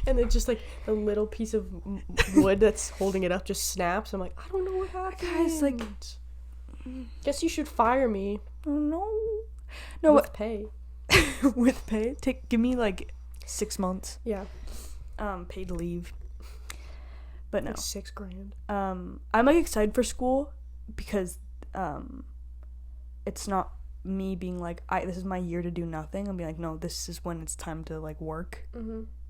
And then just like the little piece of wood that's holding it up just snaps. I'm like, I don't know what happened. Guys, like, guess you should fire me. Oh no. With pay. With pay? Give me like 6 months. Yeah. Paid leave. But no. Like $6,000. I'm like excited for school because it's not me being like, this is my year to do nothing. I'm being like, no, this is when it's time to like work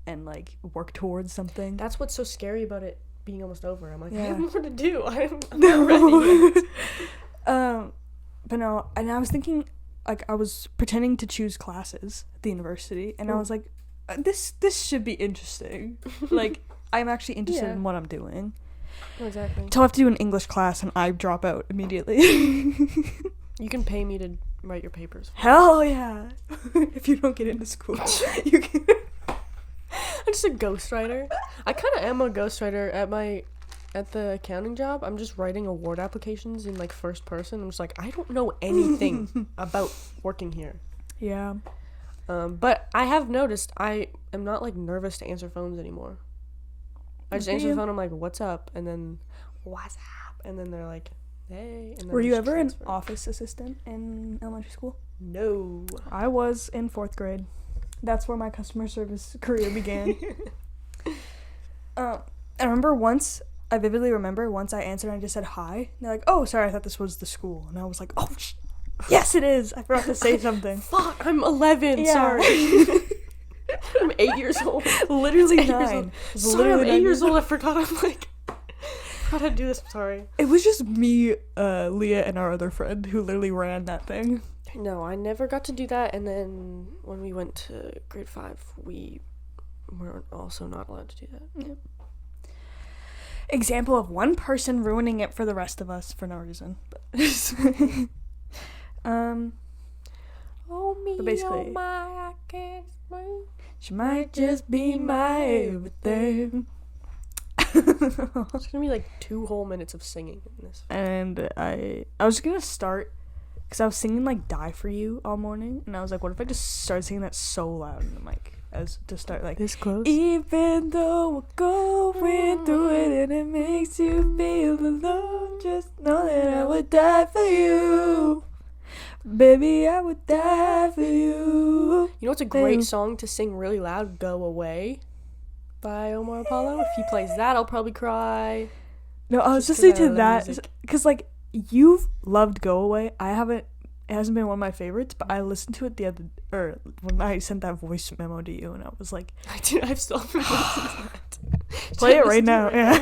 and like work towards something. That's what's so scary about it being almost over. I'm like, yeah. I have more to do. I'm not ready yet. But no, and I was thinking, like, I was pretending to choose classes at the university, and I was like, this should be interesting. Like, I'm actually interested in what I'm doing. Oh, exactly. So I have to do an English class, and I drop out immediately. You can pay me to write your papers. Hell yeah! If you don't get into school, you can. I'm just a ghostwriter. I kind of am a ghostwriter at the accounting job. I'm just writing award applications in like first person. I'm just like, I don't know anything about working here. Yeah. But I have noticed I am not like nervous to answer phones anymore. I just answer the phone. I'm like, what's up? And then, what's up? And then they're like, hey. And then were you ever an office assistant in elementary school? No. I was in 4th grade. That's where my customer service career began. I vividly remember once I answered and I just said hi. And they're like, oh, sorry, I thought this was the school. And I was like, oh, yes, it is. I forgot to say something. Fuck, I'm 11. Yeah. Sorry. I'm 8 years old. Literally 9. Sorry, I'm 8 years old. I forgot. I'm like, how to do this. I'm sorry. It was just me, Leah, and our other friend who literally ran that thing. No, I never got to do that. And then when we went to grade 5, we were also not allowed to do that. Yep. Example of one person ruining it for the rest of us for no reason. Oh me, but basically, oh my, I can't explain. She might just be my everything. It's gonna be like 2 whole minutes of singing in this. And I was gonna start because I was singing like "Die for You" all morning, and I was like, what if I just started singing that so loud in the mic? As to start like this close. Even though we're going through it and it makes you feel alone, just know that I would die for you, baby. I would die for you. You know what's a great song to sing really loud? "Go Away" by Omar Apollo. If he plays that, I'll probably cry. No, I was listening to that because like you've loved "Go Away." It hasn't been one of my favorites, but I listened to it when I sent that voice memo to you, and I was like, I've still been listening to that. Play it right now. Yeah.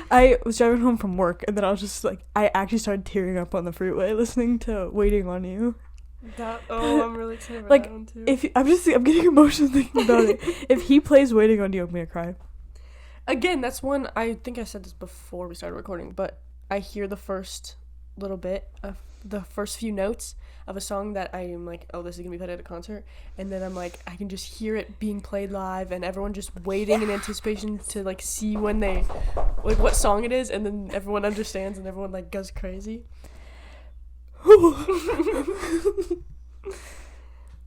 I was driving home from work, and then I was just like, I actually started tearing up on the freeway listening to "Waiting on You." I'm really excited about like, that one too. I'm getting emotional thinking about it. If he plays "Waiting on You," I'm gonna cry. Again, that's one. I think I said this before we started recording, but I hear the first little bit of the first few notes of a song that I am like, oh, this is gonna be played at a concert, and then I'm like, I can just hear it being played live and everyone just waiting in anticipation to like see when they like what song it is, and then everyone understands and everyone like goes crazy.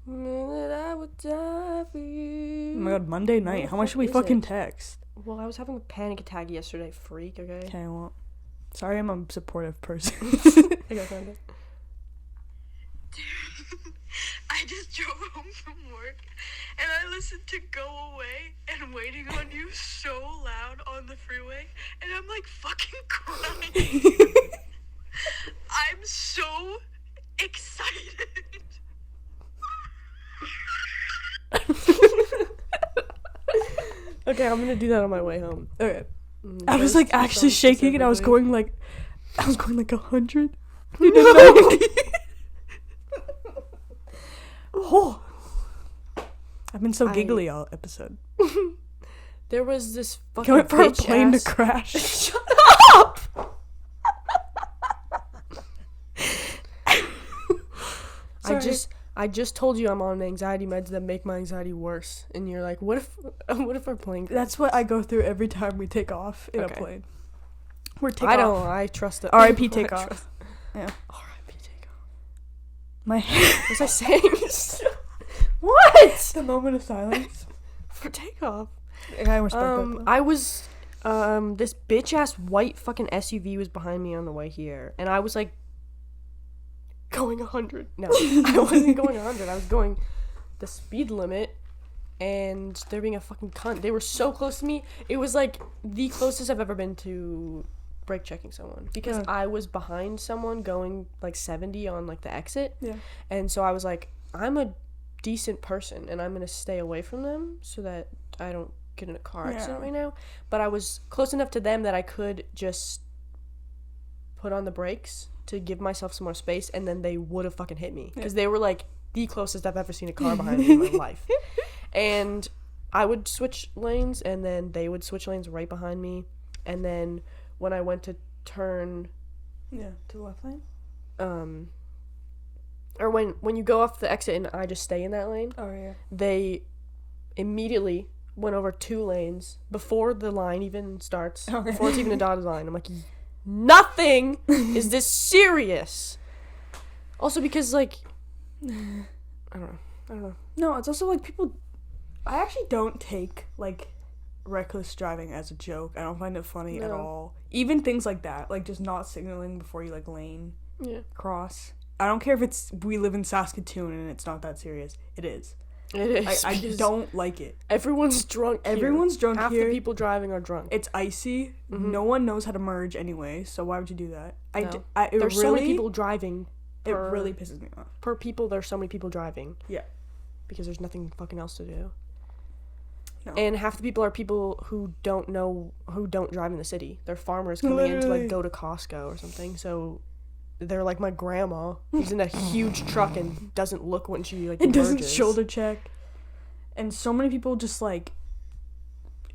That I would die for you. Oh my god, Monday night. How much should we fucking text? Well, I was having a panic attack yesterday, freak, okay? Okay, well, sorry I'm a supportive person. I got found it. I just drove home from work and I listened to "Go Away" and "Waiting on You" so loud on the freeway, and I'm like fucking crying. I'm so excited. Okay, I'm gonna do that on my way home. Okay. I was like actually shaking, and I was going like 100. You know? Oh, I've been so giggly all episode. There was this fucking went for a plane to crash. Shut up! I just told you I'm on anxiety meds that make my anxiety worse, and you're like, what if our plane crashes? That's what I go through every time we take off in a plane. I trust it. R.I.P. takeoff. Yeah. R.I.P. takeoff. My hair. What was I saying? What? What? The moment of silence for takeoff. I respect that. I was this bitch ass white fucking SUV was behind me on the way here, and I was like going 100. No, I wasn't going 100. I was going the speed limit, and they're being a fucking cunt. They were so close to me. It was like the closest I've ever been to brake checking someone, because I was behind someone going like 70 on like the exit. Yeah. And so I was like, I'm a decent person and I'm gonna stay away from them so that I don't get in a car accident right now. But I was close enough to them that I could just put on the brakes to give myself some more space, and then they would have fucking hit me, because they were like the closest I've ever seen a car behind me in my life. And I would switch lanes, and then they would switch lanes right behind me, and then when I went to turn to the left lane, or when you go off the exit and I just stay in that lane, they immediately went over 2 lanes before the line even starts, before it's even a dotted line. I'm like, nothing is this serious. Also because, like, I don't know. No, it's also like people, I actually don't take like reckless driving as a joke. I don't find it funny at all. Even things like that, like just not signaling before you like lane cross. I don't care if it's, we live in Saskatoon and it's not that serious. It is. It is. I don't like it. Everyone's drunk here. Everyone's drunk Half here. the people driving are drunk. It's icy. Mm-hmm. No one knows how to merge anyway, so why would you do that? No. There's so many people driving. It really pisses me off. Per people, there's so many people driving. Yeah. Because there's nothing fucking else to do. No. And half the people are people who don't drive in the city. They're farmers coming in to like go to Costco or something. So they're like my grandma, who's in a huge truck and doesn't look when she like it doesn't shoulder check. And so many people just like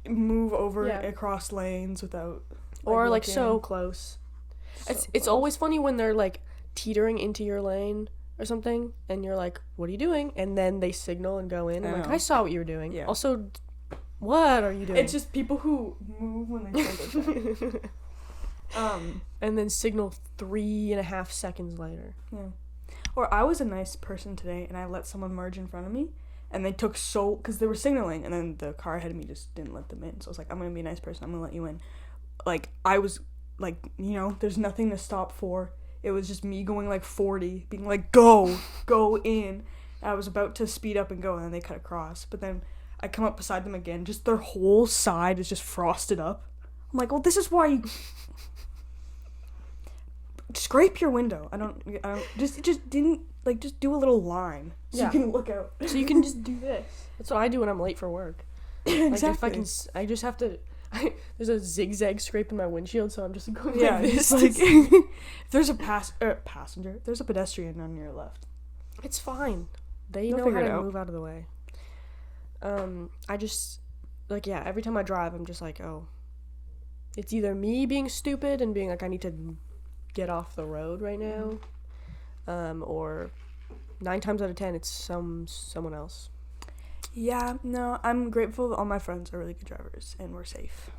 move over across lanes without or like so close. It's always funny when they're like teetering into your lane or something, and you're like, what are you doing? And then they signal and go in. I'm like, I saw what you were doing. Yeah. Also, what are you doing? It's just people who move when they shoulder check. And then signal 3.5 seconds later. Yeah. Or I was a nice person today, and I let someone merge in front of me, and they took because they were signaling, and then the car ahead of me just didn't let them in. So I was like, I'm gonna be a nice person. I'm gonna let you in. Like, I was like, there's nothing to stop for. It was just me going like 40, being like, go in. And I was about to speed up and go, and then they cut across. But then I come up beside them again. Just their whole side is just frosted up. I'm like, well, this is why you scrape your window. I don't just didn't like just do a little line so you can look out. So you can just do this. That's what I do when I'm late for work. Exactly. Like I just have to. There's a zigzag scrape in my windshield, so I'm just going like this. Like, if there's a passenger, there's a pedestrian on your left. It's fine. They'll know how to move out of the way. I just every time I drive, I'm just like, oh, it's either me being stupid and being like, I need to get off the road right now, or 9 times out of 10, it's someone else. Yeah, no, I'm grateful that all my friends are really good drivers and we're safe.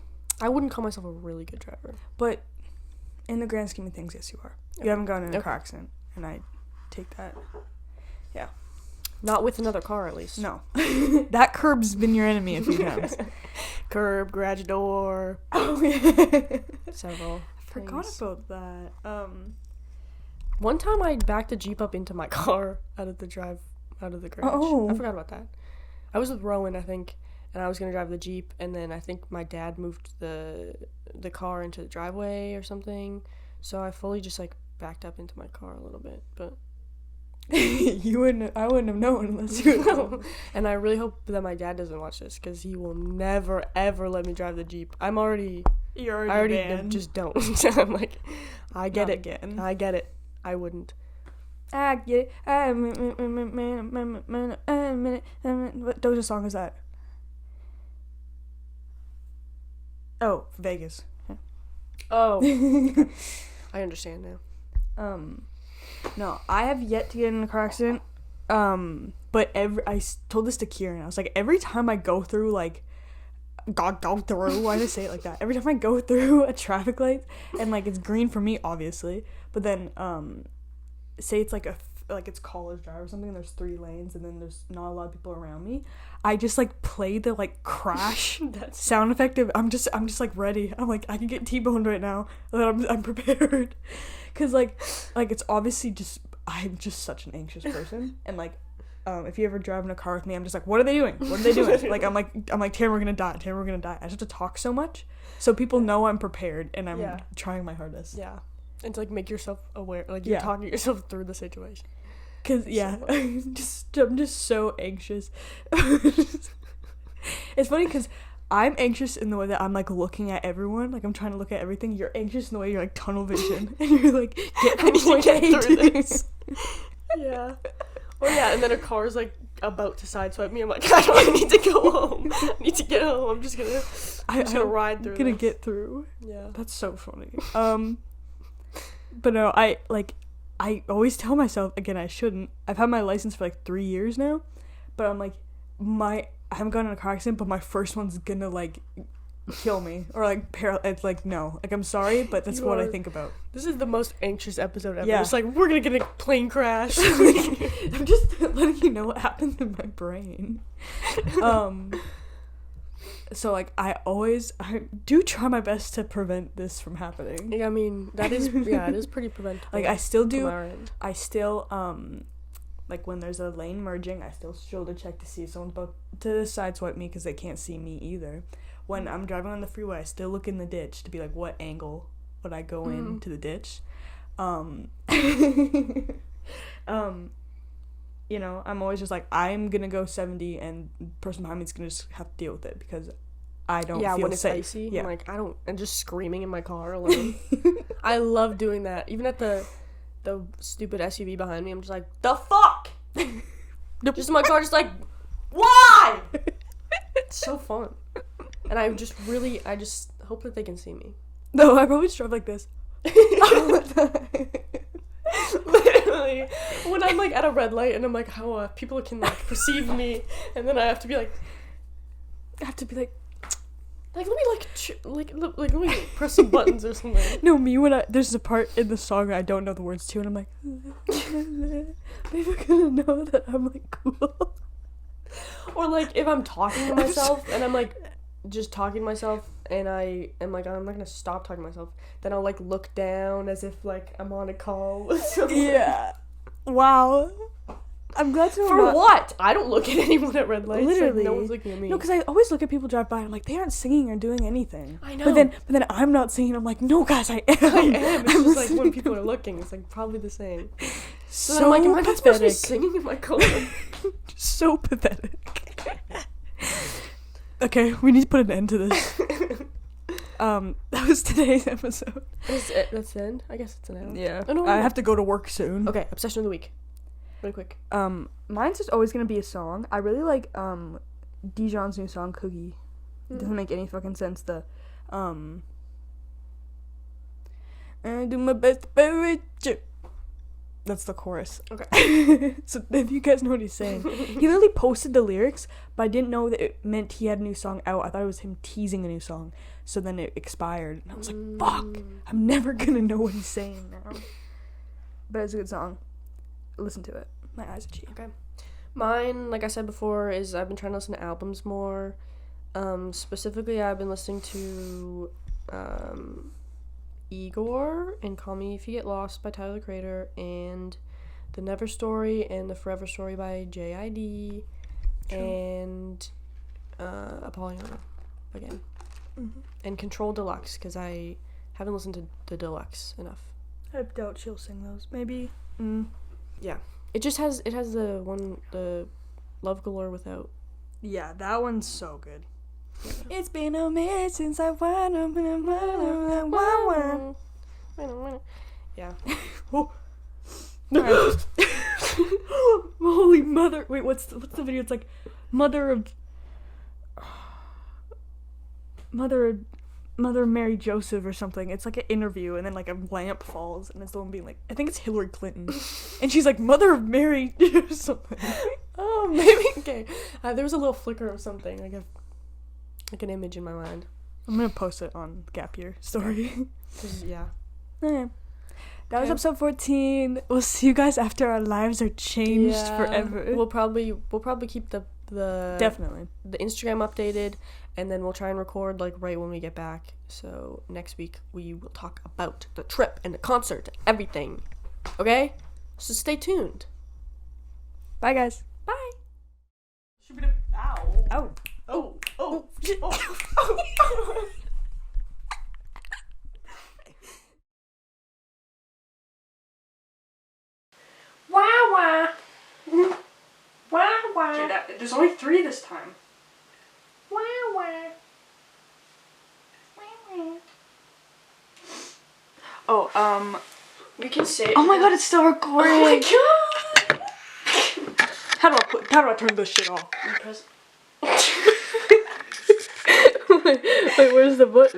I wouldn't call myself a really good driver. But in the grand scheme of things, yes, you are. You haven't gotten in a car accident, and I take that. Yeah. Not with another car, at least. No. That curb's been your enemy a few times. Curb, garage door. Oh, yeah. Several. I forgot about that. One time I backed a Jeep up into my car out of the garage. Oh. I forgot about that. I was with Rowan, I think, and I was going to drive the Jeep, and then I think my dad moved the car into the driveway or something, so I fully just, like, backed up into my car a little bit, but... I wouldn't have known unless you know. And I really hope that my dad doesn't watch this, because he will never, ever let me drive the Jeep. I already just don't. I'm like, I get it. Again. I get it. I wouldn't. I get it. What Doja song is that? Oh, Vegas. Oh. I understand now. No, I have yet to get in a car accident. But I told this to Kieran. I was like, every time I go through, like, why did I say it like that? Every time I go through a traffic light, and, like, it's green for me, obviously, but then, say it's, like, like it's College Drive or something, and there's 3 lanes, and then there's not a lot of people around me, I just like play the like crash sound effect of I'm just like ready. I'm like, I can get T-boned right now. I'm prepared, cause like it's obviously just I'm just such an anxious person, and like if you ever drive in a car with me, I'm just like, what are they doing? Like I'm like Tam, we're gonna die. I just have to talk so much, so people know I'm prepared and I'm trying my hardest. Yeah. And to, like, make yourself aware, like, you're talking yourself through the situation. Because, I'm just so anxious. It's funny because I'm anxious in the way that I'm, like, looking at everyone. Like, I'm trying to look at everything. You're anxious in the way you're, like, tunnel vision. And you're, like, get from point A to this. Yeah. Oh, yeah, and then a car's, like, about to sideswipe me. I'm like, I need to go home. I need to get home. I'm just gonna ride through I'm gonna get through. Yeah. That's so funny. But no, I always tell myself, again, I shouldn't. I've had my license for like 3 years now, but I'm like, I haven't gotten in a car accident, but my first one's gonna like kill me or like it's like, no, like I'm sorry, but that's what I think about. This is the most anxious episode ever. It's like, we're gonna get a plane crash. I'm just letting you know what happens in my brain. So, like, I do try my best to prevent this from happening. Yeah, I mean, it is pretty preventable. Like, I still, like, when there's a lane merging, I still shoulder check to see if someone's about to sideswipe me because they can't see me either. When I'm driving on the freeway, I still look in the ditch to be like, what angle would I go into the ditch? You know, I'm always just like, I'm gonna go 70 and the person behind me is gonna just have to deal with it because I don't feel when it's safe. Icy, I'm like, and just screaming in my car alone. I love doing that. Even at the stupid SUV behind me, I'm just like, the fuck? Just in my car, just like, why? It's so fun. And I just hope that they can see me. No, I probably just drive like this. Literally, when I'm like at a red light and I'm like, how people can like perceive me, and then I have to be like, let me press some buttons or something. No, me when there's a part in the song I don't know the words to, and I'm like, people gonna know that I'm like cool. Or like if I'm talking to myself and I'm like just talking to myself and I am like, I'm not gonna stop talking to myself, then I'll like look down as if like I'm on a call with someone. Yeah. Wow. I'm glad to know. For what? I don't look at anyone at red lights. Literally. Like, no one's looking at me. No, because I always look at people drive by and I'm like, they aren't singing or doing anything. I know. But then I'm not singing. I'm like, no, guys, I am. I am. It's just like when people are looking, it's like probably the same. So I'm like, am I not supposed to be singing in my car? So pathetic. Okay, we need to put an end to this. That was today's episode. That's the end? I guess it's an end. Yeah. I have to go to work soon. Okay, obsession of the week. Really quick. Mine's just always gonna be a song. I really like Dijon's new song, Cookie. It doesn't make any fucking sense. I do my best to be with you. That's the chorus. Okay. So if you guys know what he's saying. He literally posted the lyrics, but I didn't know that it meant he had a new song out. I thought it was him teasing a new song. So then it expired. And I was like, fuck. I'm never gonna know what he's saying now. But it's a good song. Listen to it. My eyes itchy. Okay. Mine, like I said before, is I've been trying to listen to albums more. Specifically, I've been listening to Igor and Call Me If You Get Lost by Tyler the Creator, and The Never Story and The Forever Story by J.I.D. and Apollyon again. Mm-hmm. And Control Deluxe, because I haven't listened to the Deluxe enough. I doubt she'll sing those. Maybe. Yeah. It has the Love Galore Without. Yeah, that one's so good. Yeah. It's been a minute since I won. Yeah. Oh. Right. Holy mother! Wait, what's the video? It's like Mother Mary Joseph or something. It's like an interview, and then like a lamp falls, and it's the one being like, I think it's Hillary Clinton, and she's like Mother of Mary or something. Oh, maybe. Okay. There was a little flicker of something, like an image in my mind. I'm gonna post it on Gap Year story. Yeah. Okay. That was episode 14. We'll see you guys after our lives are changed forever. We'll probably keep the definitely the Instagram updated, and then we'll try and record like right when we get back. So next week we will talk about the trip and the concert and everything. Okay? So stay tuned. Bye, guys. Bye. Ow. Oh. Oh. Wah. Okay, there's only 3 this time. Oh, we can say. Oh my god, it's still recording. Oh my god. How do I turn this shit off? Wait, where's the button?